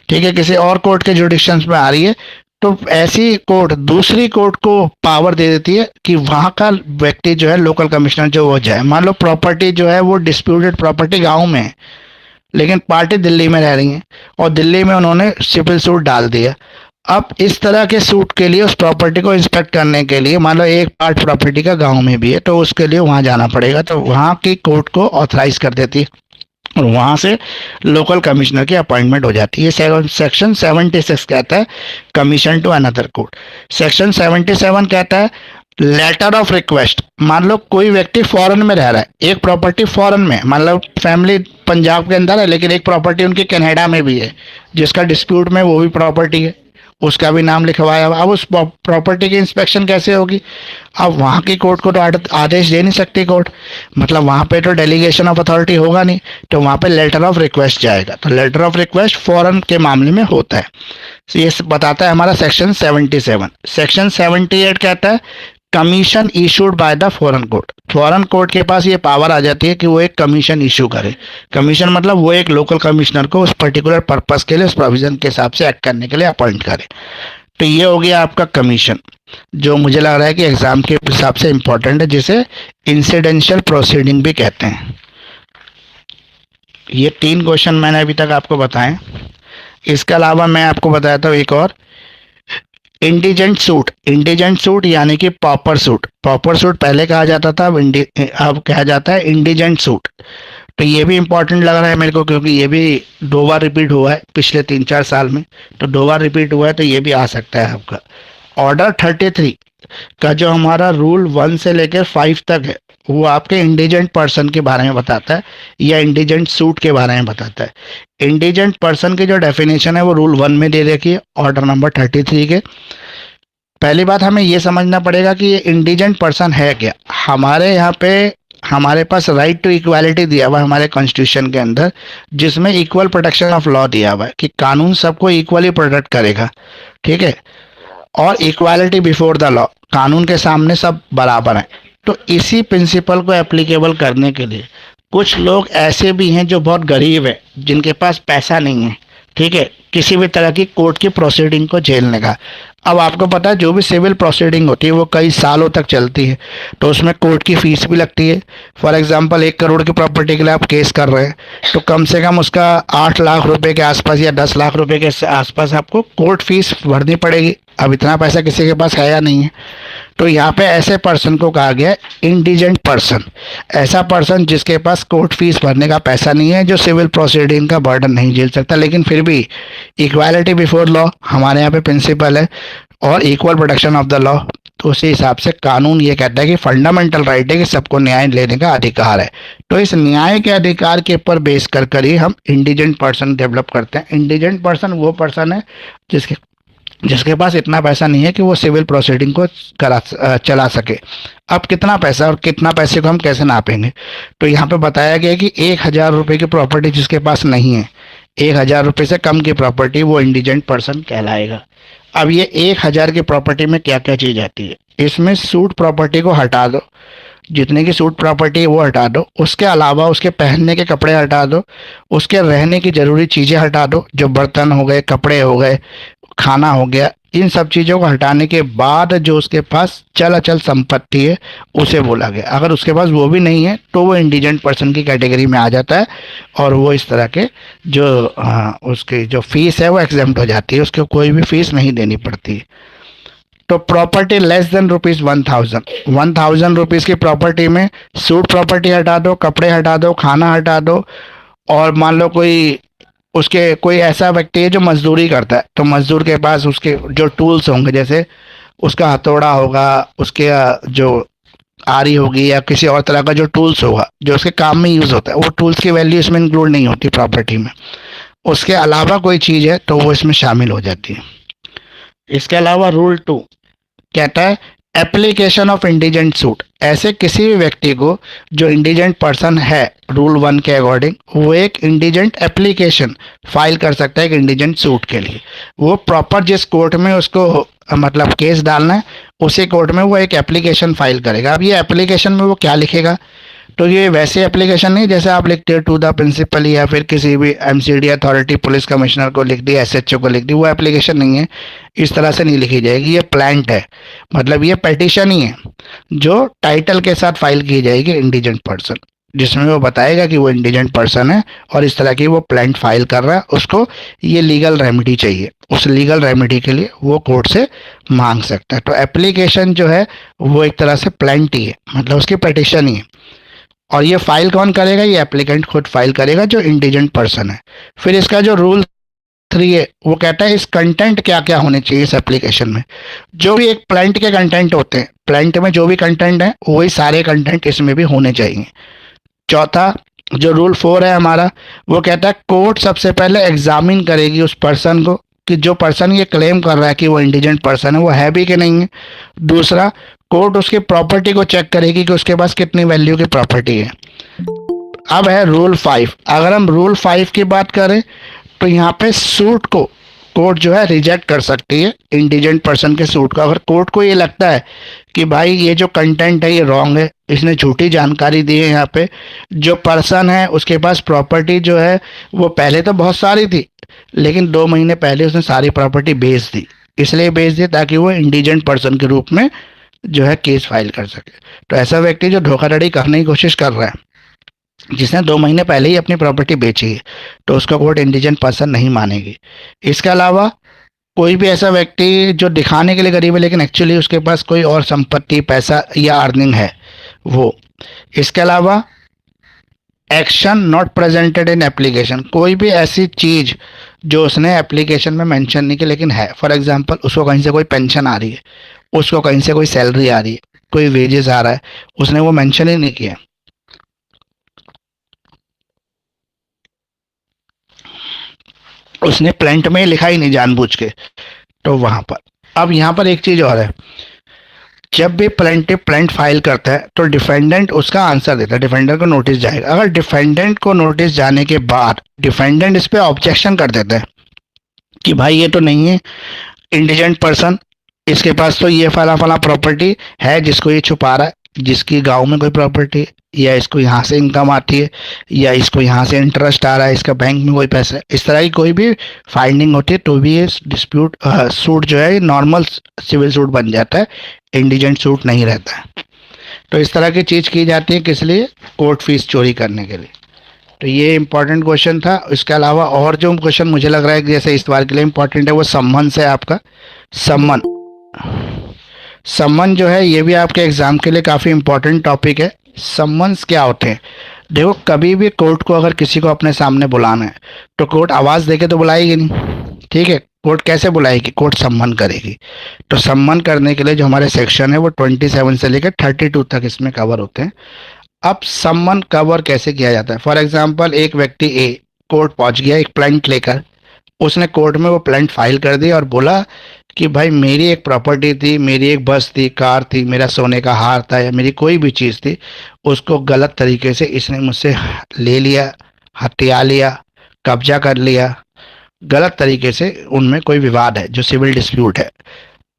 ठीक है, किसी और कोर्ट के जुरिडिक्शंस में आ रही है, तो ऐसी कोर्ट दूसरी कोर्ट को पावर दे देती है कि वहां का व्यक्ति जो है लोकल कमिश्नर जो वो जाए। मान लो प्रॉपर्टी जो है वो डिस्प्यूटेड प्रॉपर्टी गांव में है लेकिन पार्टी दिल्ली में रह रही है और दिल्ली में उन्होंने सिविल सूट डाल दिया। अब इस तरह के सूट के लिए उस प्रॉपर्टी को इंस्पेक्ट करने के लिए मान लो एक पार्ट प्रॉपर्टी का गांव में भी है तो उसके लिए वहां जाना पड़ेगा, तो वहां की कोर्ट को ऑथराइज कर देती है और वहां से लोकल कमिश्नर की अपॉइंटमेंट हो जाती है। सेक्शन 76 कहता है commission to another court. Section 77 कहता है लेटर ऑफ रिक्वेस्ट। मान लो कोई व्यक्ति फॉरेन में रह रहा है, एक प्रॉपर्टी फॉरेन में, मान लो फैमिली पंजाब के अंदर है लेकिन एक प्रॉपर्टी उनकी कनाडा में भी है जिसका डिस्प्यूट में वो भी प्रॉपर्टी है, उसका भी नाम लिखवाया हुआ। अब उस प्रॉपर्टी की इंस्पेक्शन कैसे होगी? अब वहाँ की कोर्ट को तो आदेश दे नहीं सकती कोर्ट, मतलब वहाँ पे तो डेलीगेशन ऑफ अथॉरिटी होगा नहीं, तो वहाँ पे लेटर ऑफ रिक्वेस्ट जाएगा। तो लेटर ऑफ रिक्वेस्ट फॉरेन के मामले में होता है। तो ये बताता है हमारा सेक्शन 77। सेक्शन 78 कहता है commission issued by the foreign court. Foreign court के पास ये पावर आ जाती है कि वो एक कमीशन इशू करे। कमीशन मतलब वो एक लोकल कमिश्नर को उस पर्टिकुलर पर्पस के लिए उस प्रोविजन के हिसाब से एक्ट करने के लिए अपॉइंट करे। तो ये हो गया आपका कमीशन, जो मुझे लग रहा है कि एग्जाम के हिसाब से इंपॉर्टेंट है, जिसे इंसिडेंशियल प्रोसीडिंग भी कहते हैं। ये 3 क्वेश्चन मैंने अभी तक आपको बताए। इसके अलावा मैं आपको बताता हूँ एक और, इंडिजेंट सूट। इंडिजेंट सूट यानी कि पॉपर सूट। पॉपर सूट पहले कहा जाता था, अब कहा जाता है इंडिजेंट सूट। तो ये भी इंपॉर्टेंट लग रहा है मेरे को क्योंकि ये भी 2 बार रिपीट हुआ है पिछले 3-4 साल में, तो 2 बार रिपीट हुआ है तो ये भी आ सकता है आपका। ऑर्डर 33 का जो हमारा रूल 1 से लेकर 5 तक है वो आपके इंडिजेंट पर्सन के बारे में बताता है या इंडिजेंट सूट के बारे में बताता है। इंडिजेंट पर्सन की जो डेफिनेशन है वो रूल 1 में दे रखी है ऑर्डर नंबर 33 के। पहली बात हमें ये समझना पड़ेगा कि ये इंडिजेंट पर्सन है क्या। हमारे यहाँ पे हमारे पास राइट टू इक्वालिटी दिया हुआ है हमारे कॉन्स्टिट्यूशन के अंदर, जिसमें इक्वल प्रोटेक्शन ऑफ लॉ दिया हुआ है कि कानून सबको इक्वली प्रोटेक्ट करेगा, ठीक है, और इक्वालिटी बिफोर द लॉ, कानून के सामने सब बराबर हैं। तो इसी प्रिंसिपल को एप्लीकेबल करने के लिए कुछ लोग ऐसे भी हैं जो बहुत गरीब है, जिनके पास पैसा नहीं है, ठीक है, किसी भी तरह की कोर्ट की प्रोसीडिंग को झेलने का। अब आपको पता है जो भी सिविल प्रोसीडिंग होती है वो कई सालों तक चलती है, तो उसमें कोर्ट की फीस भी लगती है। फॉर एग्जांपल 1 करोड़ की प्रॉपर्टी के लिए आप केस कर रहे हैं तो कम से कम उसका 8 लाख रुपए के आसपास या 10 लाख रुपए के आसपास आपको कोर्ट फीस भरनी पड़ेगी। अब इतना पैसा किसी के पास है या नहीं है, तो यहाँ पे ऐसे पर्सन को कहा गया है इंडिजेंट पर्सन। ऐसा पर्सन जिसके पास कोर्ट फीस भरने का पैसा नहीं है, जो सिविल प्रोसीडिंग का बर्डन नहीं झेल सकता, लेकिन फिर भी इक्वालिटी बिफोर लॉ हमारे यहाँ पे प्रिंसिपल है और equal protection of the law. तो उसी हिसाब से कानून ये कहता है कि फंडामेंटल राइट है कि सबको न्याय लेने का अधिकार है। तो इस न्याय के अधिकार के ऊपर बेस कर ही हम इंडिजेंट पर्सन डेवलप करते हैं। इंडिजेंट पर्सन वो पर्सन है जिसके पास इतना पैसा नहीं है कि वो सिविल प्रोसीडिंग को चला सके। अब कितना पैसा और कितना पैसे को हम कैसे नापेंगे? तो यहाँ पे बताया गया कि 1000 रुपये की प्रॉपर्टी जिसके पास नहीं है, 1000 रुपये से कम की प्रॉपर्टी, वो इंडिजेंट पर्सन कहलाएगा। अब ये 1000 की प्रॉपर्टी में क्या क्या चीज़ आती है? इसमें सूट प्रॉपर्टी को हटा दो, जितने की सूट प्रॉपर्टी है वो हटा दो, उसके अलावा उसके पहनने के कपड़े हटा दो, उसके रहने की ज़रूरी चीज़ें हटा दो, जो बर्तन हो गए, कपड़े हो गए, खाना हो गया, इन सब चीज़ों को हटाने के बाद जो उसके पास चल अचल संपत्ति है उसे बोला गया। अगर उसके पास वो भी नहीं है तो वो इंडिजेंट पर्सन की कैटेगरी में आ जाता है और वो इस तरह के जो उसकी जो फीस है वो एग्जेम्प्ट हो जाती है, उसको कोई भी फीस नहीं देनी पड़ती है। तो प्रॉपर्टी लेस देन ₹1000 की प्रॉपर्टी में सूट प्रॉपर्टी हटा दो, कपड़े हटा दो, खाना हटा दो, और मान लो कोई उसके कोई ऐसा व्यक्ति है जो मजदूरी करता है, तो मजदूर के पास उसके जो टूल्स होंगे, जैसे उसका हथौड़ा होगा, उसके जो आरी होगी, या किसी और तरह का जो टूल्स होगा जो उसके काम में यूज़ होता है, वो टूल्स की वैल्यू इसमें इंक्लूड नहीं होती प्रॉपर्टी में। उसके अलावा कोई चीज़ है तो वो इसमें शामिल हो जाती है। इसके अलावा रूल 2 कहता है एप्लीकेशन ऑफ इंडिजेंट सूट। ऐसे किसी भी व्यक्ति को जो इंडिजेंट पर्सन है रूल 1 के अकॉर्डिंग, वो एक इंडिजेंट एप्लीकेशन फाइल कर सकता है एक इंडिजेंट सूट के लिए। वो प्रॉपर जिस कोर्ट में उसको मतलब केस डालना है, उसी कोर्ट में वो एक एप्लीकेशन फाइल करेगा। अब ये एप्लीकेशन में वो क्या लिखेगा, तो ये वैसे एप्लीकेशन नहीं जैसे आप लिखते हो टू द प्रिंसिपल या फिर किसी भी एमसीडी अथॉरिटी पुलिस कमिश्नर को लिख दी, एसएचओ को लिख दी, वो एप्लीकेशन नहीं है, इस तरह से नहीं लिखी जाएगी। ये प्लांट है, मतलब ये पेटिशन ही है जो टाइटल के साथ फाइल की जाएगी इंडिजेंट पर्सन, जिसमें वो बताएगा कि वो इंडिजेंट पर्सन है और इस तरह की वो प्लांट फाइल कर रहा है, उसको ये लीगल रेमेडी चाहिए। उस लीगल रेमेडी के लिए वो कोर्ट से मांग सकता है। तो एप्लीकेशन जो है वो एक तरह से प्लांट ही है, मतलब उसकी पेटिशन ही है। और ये फाइल कौन करेगा, ये एप्लीकेंट खुद फाइल करेगा जो इंडिजेंट पर्सन है। फिर इसका जो रूल 3 है वो कहता है इस कंटेंट क्या क्या होने चाहिए इस एप्लीकेशन में। जो भी एक प्लांट के कंटेंट होते हैं, प्लांट में जो भी कंटेंट है वही सारे कंटेंट इसमें भी होने चाहिए। चौथा जो रूल 4 है हमारा, वो कहता है कोर्ट सबसे पहले एग्जामिन करेगी उस पर्सन को कि जो पर्सन ये क्लेम कर रहा है कि वो इंडिजेंट पर्सन है वो है भी कि नहीं है। दूसरा, कोर्ट उसकी प्रॉपर्टी को चेक करेगी कि उसके पास कितनी वैल्यू की प्रॉपर्टी है। अब है रूल 5। अगर हम रूल 5 की बात करें तो यहाँ पे सूट को कोर्ट जो है रिजेक्ट कर सकती है इंडिजेंट पर्सन के सूट को। अगर कोर्ट को ये लगता है कि भाई ये जो कंटेंट है ये रॉन्ग है, इसने झूठी जानकारी दी है, यहाँ पे जो पर्सन है उसके पास प्रॉपर्टी जो है वो पहले तो बहुत सारी थी, लेकिन 2 महीने पहले उसने सारी प्रॉपर्टी बेच दी, इसलिए बेच दी ताकि वो इंडिजेंट पर्सन के रूप में जो है केस फाइल कर सके। तो ऐसा व्यक्ति जो धोखाधड़ी करने की कोशिश कर रहा है, जिसने 2 महीने पहले ही अपनी प्रॉपर्टी बेची है, तो उसका कोर्ट इंडिजेंट पर्सन नहीं मानेगी। इसके अलावा कोई भी ऐसा व्यक्ति जो दिखाने के लिए गरीब है लेकिन एक्चुअली उसके पास कोई और संपत्ति, पैसा या अर्निंग है वो। इसके अलावा action not presented in application, कोई भी ऐसी चीज़ जो उसने एप्लीकेशन में मेंशन नहीं की लेकिन है। फॉर एग्जांपल उसको कहीं से कोई पेंशन आ रही है, उसको कहीं से कोई सैलरी आ रही है, कोई वेजेस आ रहा है, उसने वो मेंशन ही नहीं किया, उसने प्लांट में लिखा ही नहीं जानबूझ के, तो वहां पर। अब यहाँ पर एक चीज और है, जब भी प्लांटिव प्लांट फाइल करता है तो डिफेंडेंट उसका आंसर देता है, डिफेंडेंट को नोटिस जाएगा। अगर डिफेंडेंट को नोटिस जाने के बाद डिफेंडेंट इस पे ऑब्जेक्शन कर देता है कि भाई ये तो नहीं है इंडिजेंट पर्सन, इसके पास तो ये फला फला प्रॉपर्टी है जिसको ये छुपा रहा है, जिसकी गांव में कोई प्रॉपर्टी, या इसको यहाँ से इनकम आती है, या इसको यहाँ से इंटरेस्ट आ रहा है, इसका बैंक में कोई पैसा है, इस तरह की कोई भी फाइंडिंग होती है तो भी ये डिस्प्यूट सूट जो है ये नॉर्मल सिविल सूट बन जाता है, इंडिजेंट सूट नहीं रहता है। तो इस तरह की चीज़ की जाती है किस लिए, कोर्ट फीस चोरी करने के लिए। तो ये इंपॉर्टेंट क्वेश्चन था। इसके अलावा और जो क्वेश्चन मुझे लग रहा है कि जैसे इस बार के लिए इंपॉर्टेंट है वो सम्मन से आपका सम्मन। सम्मन जो है ये भी आपके एग्जाम के लिए काफ़ी इंपॉर्टेंट टॉपिक है। सम्मन्स क्या होते हैं, देखो कभी भी कोर्ट को अगर किसी को अपने सामने बुलाना है तो कोर्ट आवाज़ देके तो बुलाएगी नहीं, ठीक है। कोर्ट कैसे बुलाएगी, कोर्ट सम्मन करेगी। तो सम्मन करने के लिए जो हमारे सेक्शन है वो 27 से लेकर 32 तक इसमें कवर होते हैं। अब सम्मन कवर कैसे किया जाता है, फॉर एग्जाम्पल एक व्यक्ति ए कोर्ट पहुंच गया एक प्लांट लेकर, उसने कोर्ट में वो प्लांट फाइल कर दिया और बोला कि भाई मेरी एक प्रॉपर्टी थी, मेरी एक बस थी, कार थी, मेरा सोने का हार था, या मेरी कोई भी चीज़ थी, उसको गलत तरीके से इसने मुझसे ले लिया, हथिया लिया, कब्जा कर लिया, गलत तरीके से उनमें कोई विवाद है जो सिविल डिस्प्यूट है।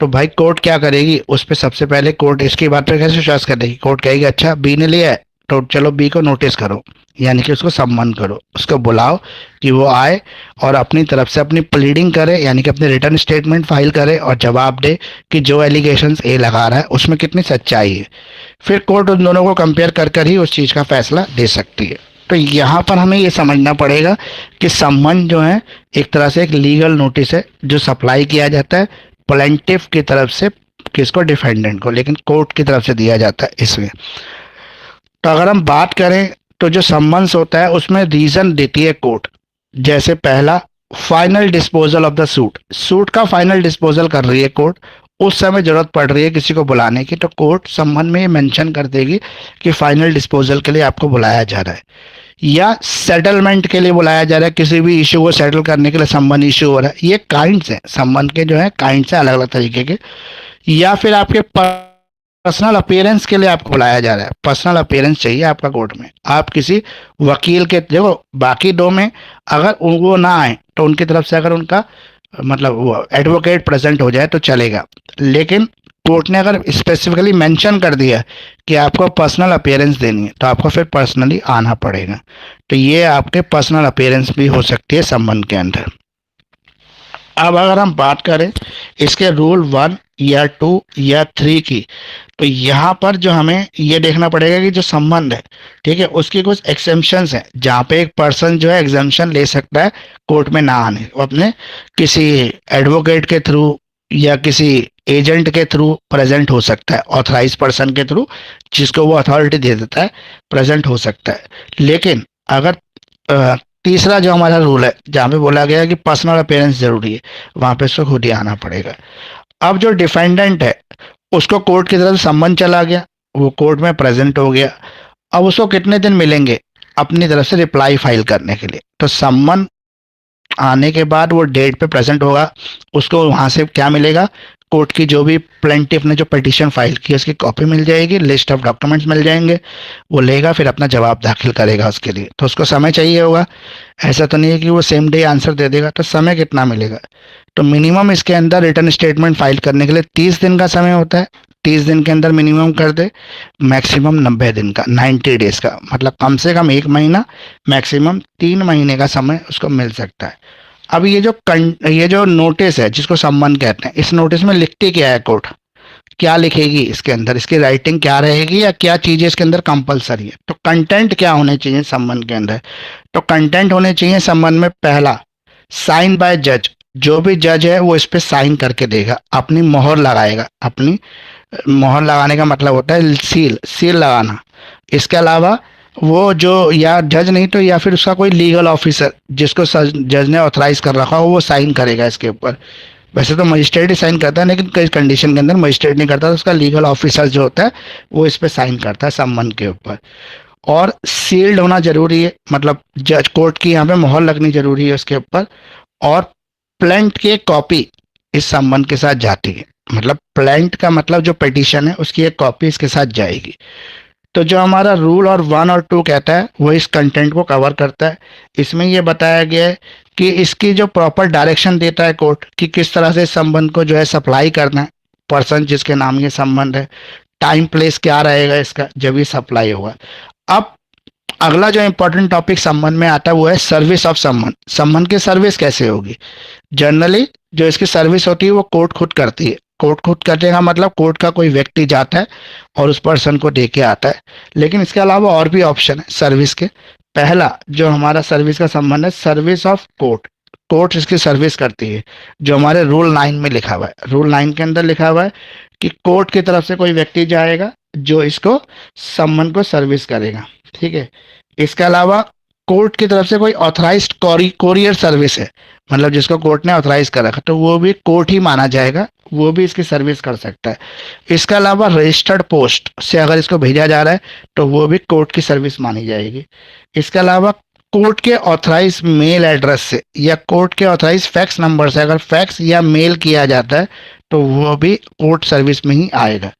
तो भाई कोर्ट क्या करेगी, उस पर सबसे पहले कोर्ट इसकी बात पर कैसे विश्वास करेगी, कोर्ट कहेगी अच्छा बी ने लिया है तो चलो बी को नोटिस करो, यानी कि उसको सम्मन करो, उसको बुलाओ कि वो आए और अपनी तरफ से अपनी प्लीडिंग करे, यानी कि अपनी रिटर्न स्टेटमेंट फाइल करे और जवाब दे कि जो एलिगेशंस ए लगा रहा है उसमें कितनी सच्चाई है। फिर कोर्ट उन दोनों को कंपेयर कर कर ही उस चीज़ का फैसला दे सकती है। तो यहाँ पर हमें ये समझना पड़ेगा कि सम्मन जो है एक तरह से एक लीगल नोटिस है जो सप्लाई किया जाता है प्लेंटिफ की तरफ से किसको? डिफेंडेंट को, लेकिन कोर्ट की तरफ से दिया जाता है इसमें। तो अगर हम बात करें तो जो सम्मन्स होता है उसमें रीजन देती है कोर्ट। जैसे पहला, final disposal of the suit, suit का फाइनल डिस्पोजल कर रही है कोर्ट, उस समय जरूरत पड़ रही है किसी को बुलाने की, तो कोर्ट सम्मन में ये मेंशन कर देगी कि फाइनल डिस्पोजल के लिए आपको बुलाया जा रहा है, या सेटलमेंट के लिए बुलाया जा रहा है, किसी भी इशू को सेटल करने के लिए सम्मन इशू हो रहा है। ये काइंड्स हैं सम्मन के, जो है काइंड्स हैं अलग अलग तरीके के। या फिर आपके पर्सनल अपीयरेंस के लिए आपको बुलाया जा रहा है, पर्सनल अपीयरेंस चाहिए आपका कोर्ट में, आप किसी वकील के, देखो बाकी दो में अगर वो ना आए तो उनकी तरफ से अगर उनका मतलब वो एडवोकेट प्रेजेंट हो जाए तो चलेगा, लेकिन कोर्ट ने अगर स्पेसिफिकली मेंशन कर दिया कि आपको पर्सनल अपीयरेंस देनी है तो आपको फिर पर्सनली आना पड़ेगा। तो ये आपके पर्सनल अपीयरेंस भी हो सकती है सम्मन के अंदर। अब अगर हम बात करें इसके रूल 1 या 2 या 3 की, तो यहाँ पर जो हमें ये देखना पड़ेगा कि जो संबंध है, ठीक है, उसकी कुछ एक्सेम्पशंस हैं जहाँ पे एक पर्सन जो है एग्जाम्पशन ले सकता है कोर्ट में ना आने, वो अपने किसी एडवोकेट के थ्रू या किसी एजेंट के थ्रू प्रेजेंट हो सकता है, ऑथराइज पर्सन के थ्रू जिसको वो अथॉरिटी दे देता है प्रेजेंट हो सकता है। लेकिन अगर तीसरा जो हमारा रूल है जहाँ पे बोला गया है कि पर्सनल अपीयरेंस जरूरी है, वहाँ पे उसको खुद ही आना पड़ेगा। अब जो डिफेंडेंट है उसको कोर्ट की तरफ से सम्मन चला गया, वो कोर्ट में प्रेजेंट हो गया, अब उसको कितने दिन मिलेंगे अपनी तरफ से रिप्लाई फाइल करने के लिए? तो सम्मन आने के बाद वो डेट पे प्रेजेंट होगा, उसको वहाँ से क्या मिलेगा? कोर्ट की जो भी प्लेंटिफ ने जो पिटीशन फाइल की उसकी कॉपी मिल जाएगी, लिस्ट ऑफ डॉक्यूमेंट्स मिल जाएंगे, वो लेगा फिर अपना जवाब दाखिल करेगा उसके लिए। तो उसको समय चाहिए होगा, ऐसा तो नहीं है कि वो सेम डे आंसर दे देगा। तो समय कितना मिलेगा? तो मिनिमम इसके अंदर रिटर्न स्टेटमेंट फाइल करने के लिए 30 दिन का समय होता है, 30 दिन के अंदर मिनिमम कर दे, मैक्सिमम 90 दिन का, 90 डेज का, मतलब कम से कम 1 महीना, मैक्सिमम 3 महीने का समय उसको मिल सकता है। अब ये जो नोटिस है जिसको सम्मन कहते हैं, इस नोटिस में लिखती क्या है कोर्ट, क्या लिखेगी इसके अंदर, इसकी राइटिंग क्या रहेगी या क्या चीज़ें इसके अंदर कंपलसरी है? तो कंटेंट क्या होने चाहिए सम्मन के अंदर? तो कंटेंट होने चाहिए सम्मन में, पहला, साइन बाय जज, जो भी जज है वो इस पे साइन करके देगा, अपनी मोहर लगाएगा। अपनी मोहर लगाने का मतलब होता है सील, सील लगाना। इसके अलावा वो जो, या जज नहीं तो या फिर उसका कोई लीगल ऑफिसर जिसको जज ने ऑथराइज कर रखा हो वो साइन करेगा इसके ऊपर। वैसे तो मजिस्ट्रेट ही साइन करता है, लेकिन कई कंडीशन के अंदर मजिस्ट्रेट नहीं करता, तो उसका लीगल ऑफिसर जो होता है वो इस पे साइन करता है सम्मन के ऊपर। और सील्ड होना जरूरी है, मतलब जज कोर्ट की यहाँ पे मोहर लगनी जरूरी है उसके ऊपर। और प्लेंट की एक कॉपी इस सम्मन के साथ जाती है, मतलब प्लेंट का मतलब जो पिटीशन है उसकी एक कॉपी इसके साथ जाएगी। तो जो हमारा रूल और 1 और 2 कहता है वो इस कंटेंट को कवर करता है। इसमें ये बताया गया है कि इसकी जो प्रॉपर डायरेक्शन देता है कोर्ट कि किस तरह से इस संबंध को जो है सप्लाई करना है, पर्सन जिसके नाम ये संबंध है, टाइम प्लेस क्या रहेगा इसका जब ये सप्लाई होगा। अब अगला जो इम्पोर्टेंट टॉपिक संबंध में आता है वो है सर्विस ऑफ संबंध। संबंध की सर्विस कैसे होगी? जनरली जो इसकी सर्विस होती है वो कोर्ट खुद करती है। कोर्ट खुद करने का मतलब कोर्ट का कोई व्यक्ति जाता है और उस पर्सन को दे के आता है, लेकिन इसके अलावा और भी ऑप्शन है सर्विस के। पहला जो हमारा सर्विस का संबंध है, सर्विस ऑफ कोर्ट, कोर्ट इसकी सर्विस करती है, जो हमारे रूल 9 में लिखा हुआ है। रूल 9 के अंदर लिखा हुआ है कि कोर्ट की तरफ से कोई व्यक्ति जाएगा जो इसको सम्मन को सर्विस करेगा, ठीक है। इसके अलावा कोर्ट की तरफ से कोई ऑथराइज्ड कोरियर सर्विस है, मतलब जिसको कोर्ट ने ऑथराइज कर रखा, तो वो भी कोर्ट ही माना जाएगा, वो भी इसकी सर्विस कर सकता है। इसके अलावा रजिस्टर्ड पोस्ट से अगर इसको भेजा जा रहा है तो वो भी कोर्ट की सर्विस मानी जाएगी। इसके अलावा कोर्ट के ऑथराइज मेल एड्रेस से या कोर्ट के ऑथराइज फैक्स नंबर से अगर फैक्स या मेल किया जाता है तो वो भी कोर्ट सर्विस में ही आएगा।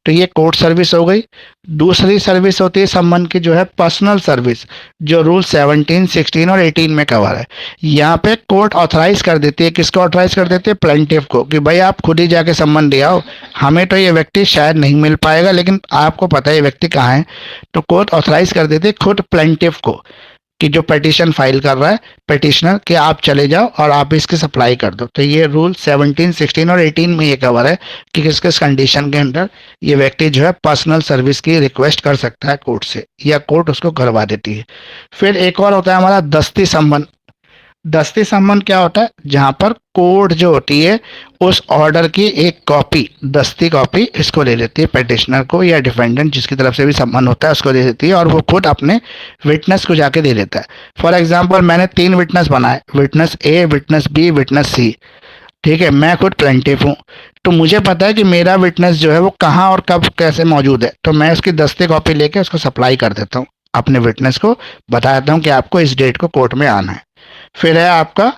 तो ये कोर्ट सर्विस हो गई। दूसरी सर्विस होती है संबंध की जो है पर्सनल सर्विस, जो रूल 17, 16 और 18 में कवर है। यहाँ पे कोर्ट ऑथराइज कर देती है, किसको ऑथराइज कर देती है? प्लेंटिफ को, कि भाई आप खुद ही जाके संबंध ले आओ, हमें तो ये व्यक्ति शायद नहीं मिल पाएगा लेकिन आपको पता है ये व्यक्ति कहाँ है। तो कोर्ट ऑथराइज कर देती है खुद प्लेंटिफ को कि जो पिटीशन फाइल कर रहा है पिटिशनर, कि आप चले जाओ और आप इसकी सप्लाई कर दो। तो ये रूल 17, 16 और 18 में ये कवर है कि किस किस कंडीशन के अंदर ये व्यक्ति जो है पर्सनल सर्विस की रिक्वेस्ट कर सकता है कोर्ट से, या कोर्ट उसको करवा देती है। फिर एक और होता है हमारा दस्ती संबंध। दस्ती संबंध क्या होता है? जहां पर कोर्ट जो होती है उस ऑर्डर की एक कॉपी, दस्ती कॉपी इसको ले लेती है, पिटिशनर को या डिफेंडेंट जिसकी तरफ से भी संबंध होता है उसको दे देती है, और वो खुद अपने विटनेस को जाके दे देता है। फॉर एग्जाम्पल मैंने 3 विटनेस बनाए, विटनेस ए, विटनेस बी, विटनेस सी। ठीक है, मैं खुद प्लेंटिफ हूँ, तो मुझे पता है कि मेरा विटनेस जो है वो कहाँ और कब कैसे मौजूद है, तो मैं उसकी दस्ती कॉपी लेके उसको सप्लाई कर देता हूँ, अपने विटनेस को बता देता हूँ कि आपको इस डेट को कोर्ट में आना है। फिर है आपका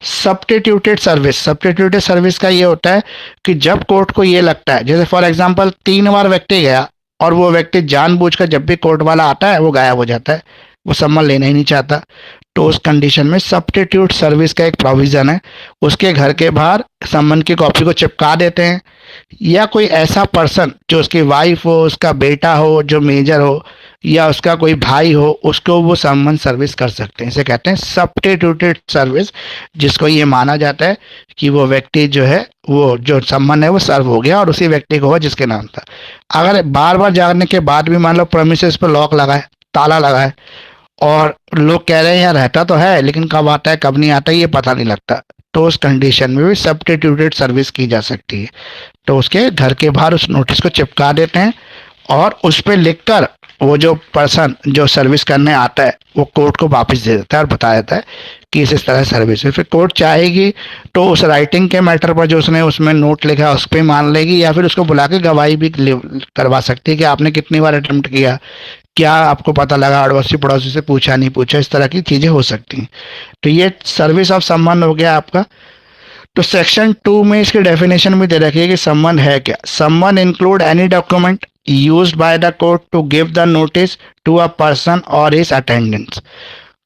सब्स्टिट्यूटेड सर्विस। सब्स्टिट्यूटेड सर्विस का ये होता है कि जब कोर्ट को ये लगता है, जैसे फॉर एग्जांपल 3 बार व्यक्ति गया और वो व्यक्ति जानबूझकर जब भी कोर्ट वाला आता है वो गायब हो जाता है, वो सम्मन लेना ही नहीं चाहता, तो उस कंडीशन में सब्स्टिट्यूट सर्विस का एक प्रोविज़न है, उसके घर के बाहर सम्मन की कॉपी को चिपका देते हैं, या कोई ऐसा पर्सन जो उसकी वाइफ हो, उसका बेटा हो जो मेजर हो, या उसका कोई भाई हो, उसको वो सम्मन सर्विस कर सकते हैं। इसे कहते हैं सब्स्टिट्यूटेड सर्विस, जिसको ये माना जाता है कि वो व्यक्ति जो है वो जो सम्मन है वो सर्व हो गया और उसी व्यक्ति को हुआ जिसके नाम था। अगर बार बार जाने के बाद भी मान लो प्रेमिसेस पर लॉक लगा है, ताला लगा है, और लोग कह रहे हैं यार रहता तो है लेकिन कब आता है कब नहीं आता है ये पता नहीं लगता, तो उस कंडीशन में भी सब्स्टिट्यूटेड सर्विस की जा सकती है। तो उसके घर के बाहर उस नोटिस को चिपका देते हैं और उस पर लिखकर वो जो पर्सन जो सर्विस करने आता है वो कोर्ट को वापस दे देता है और बता देता है कि इस तरह सर्विस है। फिर कोर्ट चाहेगी तो उस राइटिंग के मैटर पर जो उसने उसमें नोट लिखा है उस पर मान लेगी, या फिर उसको बुला के गवाही भी करवा सकती है कि आपने कितनी बार अटेम्प्ट किया, क्या आपको पता लगा, अड़ोसी पड़ोसी से पूछा नहीं पूछा, इस तरह की चीज़ें हो सकती हैं। तो ये सर्विस ऑफ सम्मान हो गया आपका। तो सेक्शन 2 में इसकी डेफिनेशन भी दे रखी है कि सम्मन है क्या। Summon include any document used by the court to give the notice to a person और हिज अटेंडेंट्स।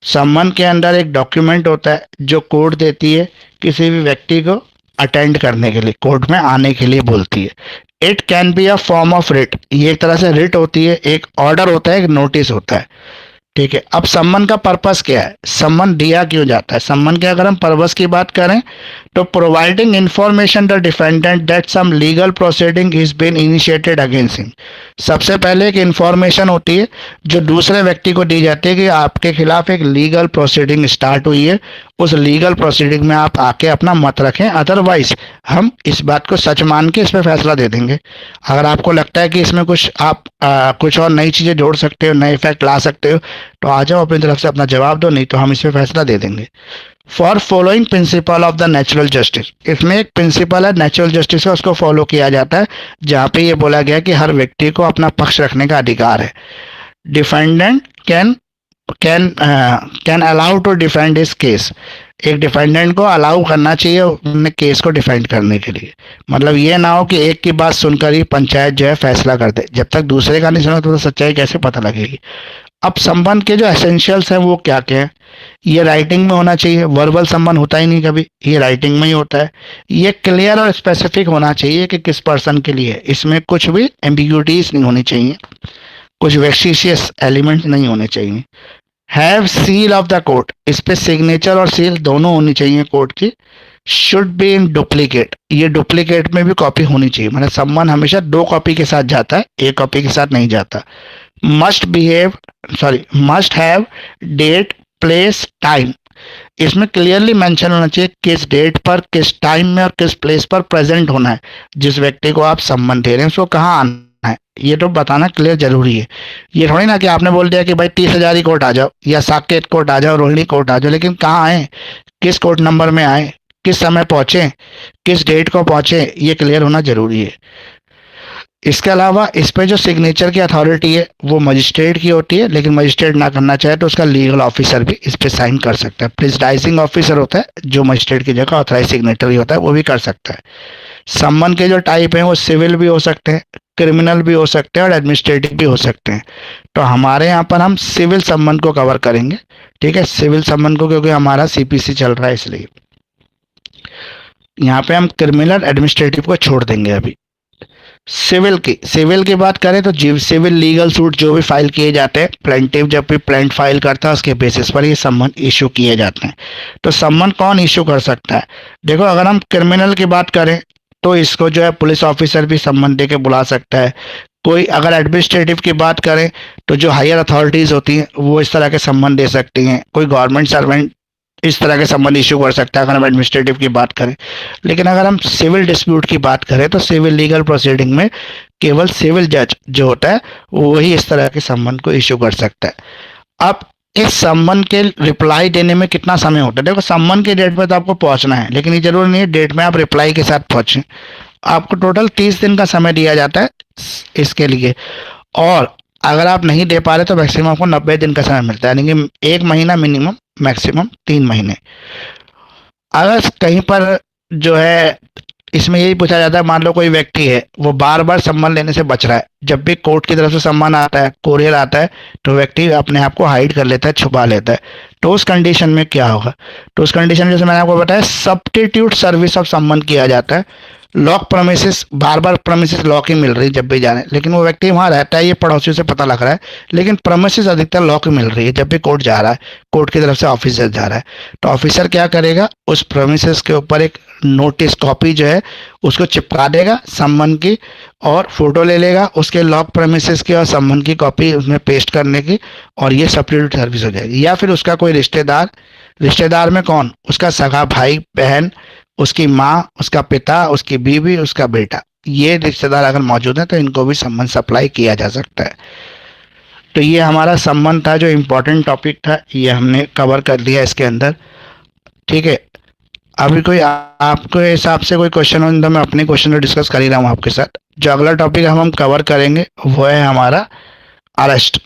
सम्मन के अंदर एक डॉक्यूमेंट होता है जो कोर्ट देती है किसी भी व्यक्ति को अटेंड करने के लिए, कोर्ट में आने के लिए बोलती है। It can be a form of writ, ये एक तरह से रिट होती है, एक ऑर्डर होता है, एक नोटिस होता है। ठीक है, अब सम्मन का पर्पस क्या है, सम्मन दिया क्यों जाता है? सम्मन के अगर हम पर्पस की बात करें तो providing information the defendant that some legal proceeding is been initiated against him. सबसे पहले एक इंफॉर्मेशन होती है जो दूसरे व्यक्ति को दी जाती है कि आपके खिलाफ एक लीगल प्रोसीडिंग स्टार्ट हुई है, उस लीगल प्रोसीडिंग में आप आके अपना मत रखें, अदरवाइज हम इस बात को सच मान के इस पर फैसला दे देंगे। अगर आपको लगता है कि इसमें कुछ आप कुछ और नई चीज़ें जोड़ सकते हो, नए इफेक्ट ला सकते हो, तो आ जाओ अपनी तरफ से अपना जवाब दो, नहीं तो हम इस पर फैसला दे देंगे। For following principle of the natural justice, इसमें एक प्रिंसिपल है नेचुरल जस्टिस का, उसको फॉलो किया जाता है, जहाँ पे ये बोला गया कि हर व्यक्ति को अपना पक्ष रखने का अधिकार है। Defendant can allow to defend his case, एक डिफेंडेंट को अलाउ करना चाहिए अपने केस को डिफेंड करने के लिए। मतलब ये ना हो कि एक की बात सुनकर ही पंचायत जो है फैसला कर दे, जब तक दूसरे का नहीं सुना तो सच्चाई कैसे पता लगेगी। अब संबंध के जो एसेंशियल्स हैं वो क्या क्या है, ये राइटिंग में होना चाहिए, वर्बल संबंध होता ही नहीं कभी, ये राइटिंग में ही होता है। ये क्लियर और स्पेसिफिक होना चाहिए कि किस पर्सन के लिए, इसमें कुछ भी एम्बिग्यूटीज नहीं होनी चाहिए, कुछ वेक्सिशियस एलिमेंट नहीं होने चाहिए। Have seal of the court, इस पे सिग्नेचर और सील दोनों होनी चाहिए कोर्ट की। शुड बी इन डुप्लीकेट, ये डुप्लीकेट में भी कॉपी होनी चाहिए, मतलब सम्मान हमेशा 2 कॉपी के साथ जाता है, 1 कॉपी के साथ नहीं जाता। Must have date place time, इसमें क्लियरली मेंशन होना चाहिए किस डेट पर, किस टाइम में और किस प्लेस पर प्रेजेंट होना है, जिस व्यक्ति को आप सम्मान दे रहे हैं उसको कहाँ आना है, ये तो बताना क्लियर जरूरी है। ये थोड़ी ना कि आपने बोल दिया कि भाई 30,000 कोर्ट आ जाओ या साकेत कोर्ट आ जाओ, रोहिणी कोर्ट आ जाओ, लेकिन कहाँ आए, किस कोर्ट नंबर में आए, किस समय पहुंचे, किस डेट को पहुंचे, ये क्लियर होना जरूरी है। इसके अलावा इस पे जो सिग्नेचर की अथॉरिटी है वो मजिस्ट्रेट की होती है, लेकिन मजिस्ट्रेट ना करना चाहे तो उसका लीगल ऑफिसर भी इस पे साइन कर सकता है। प्रिजाइडिंग ऑफिसर होता है जो मजिस्ट्रेट की जगह ऑथराइज सिग्नेटरी होता है, वो भी कर सकता है। सम्मन के जो टाइप हैं वो सिविल भी हो सकते हैं, क्रिमिनल भी हो सकते हैं और एडमिनिस्ट्रेटिव भी हो सकते हैं। तो हमारे यहाँ पर हम सिविल सम्मन को कवर करेंगे, ठीक है, सिविल सम्मन को, क्योंकि हमारा CPC चल रहा है इसलिए। यहाँ पे हम क्रिमिनल एडमिनिस्ट्रेटिव को छोड़ देंगे अभी। सिविल की बात करें तो सिविल लीगल सूट जो भी फाइल किए जाते हैं, प्लेंटिव जब भी प्लेंट फाइल करता है उसके बेसिस पर ये सम्मन इशू किए जाते हैं। तो सम्मन कौन इशू कर सकता है? देखो, अगर हम क्रिमिनल की बात करें तो इसको जो है पुलिस ऑफिसर भी सम्मन दे के बुला सकता है। कोई अगर एडमिनिस्ट्रेटिव की बात करें तो जो हायर अथॉरिटीज़ होती हैं वो इस तरह के सम्मन दे सकती हैं। कोई गवर्नमेंट सर्वेंट इस तरह के संबंध इशू कर सकता है अगर हम एडमिनिस्ट्रेटिव की बात करें। लेकिन अगर हम सिविल डिस्प्यूट की बात करें तो सिविल लीगल प्रोसीडिंग में केवल सिविल जज जो होता है वही इस तरह के संबंध को इशू कर सकता है। अब इस संबंध के रिप्लाई देने में कितना समय होता है? देखो, संबंध के डेट पे तो आपको पहुंचना है, लेकिन ये जरूरी नहीं है डेट में आप रिप्लाई के साथ पहुंचे। आपको टोटल 30 दिन का समय दिया जाता है इसके लिए, और अगर आप नहीं दे पा रहे तो मैक्सिमम आपको 90 दिन का समय मिलता है, यानी कि 1 महीना मिनिमम, मैक्सिमम 3 महीने। अगर कहीं पर जो है इसमें यही पूछा जाता है, मान लो कोई व्यक्ति है वो बार बार सम्मान लेने से बच रहा है, जब भी कोर्ट की तरफ से सम्मान आता है, कोरियर आता है, तो व्यक्ति अपने आप को हाइड कर लेता है, छुपा लेता है। तो उस कंडीशन में क्या होगा? तो उस कंडीशन में जैसे मैंने आपको बताया, सब्स्टिट्यूट सर्विस ऑफ सम्मन किया जाता है। लॉक प्रोमिसेस, बार बार प्रोमिसेस लॉक ही मिल रही है जब भी जा रहे हैं, लेकिन वो व्यक्ति वहाँ रहता है, ये पड़ोसियों से पता लग रहा है, लेकिन प्रोमिसेस अधिकतर लॉक मिल रही है जब भी कोर्ट जा रहा है, कोर्ट की तरफ से ऑफिसर जा रहा है। तो ऑफिसर क्या करेगा, उस प्रोमिसेस के ऊपर एक नोटिस कॉपी जो है उसको चिपका देगा सम्मन की, और फोटो ले लेगा उसके लॉक प्रेमिसेस की और सम्मन की कॉपी उसमें पेस्ट करने की, और ये सब्स्टिट्यूट सर्विस हो जाएगी। या फिर उसका कोई रिश्तेदार, रिश्तेदार में कौन? उसका सगा भाई बहन, उसकी माँ, उसका पिता, उसकी बीवी, उसका बेटा, ये रिश्तेदार अगर मौजूद है तो इनको भी सम्मन सप्लाई किया जा सकता है। तो ये हमारा सम्मन था, जो इम्पोर्टेंट टॉपिक था, ये हमने कवर कर लिया इसके अंदर। ठीक है, अभी कोई आपके हिसाब से कोई क्वेश्चन हो तो मैं अपने क्वेश्चन को डिस्कस कर ही रहा हूँ आपके साथ। जो अगला टॉपिक हम कवर करेंगे वो है हमारा अरेस्ट।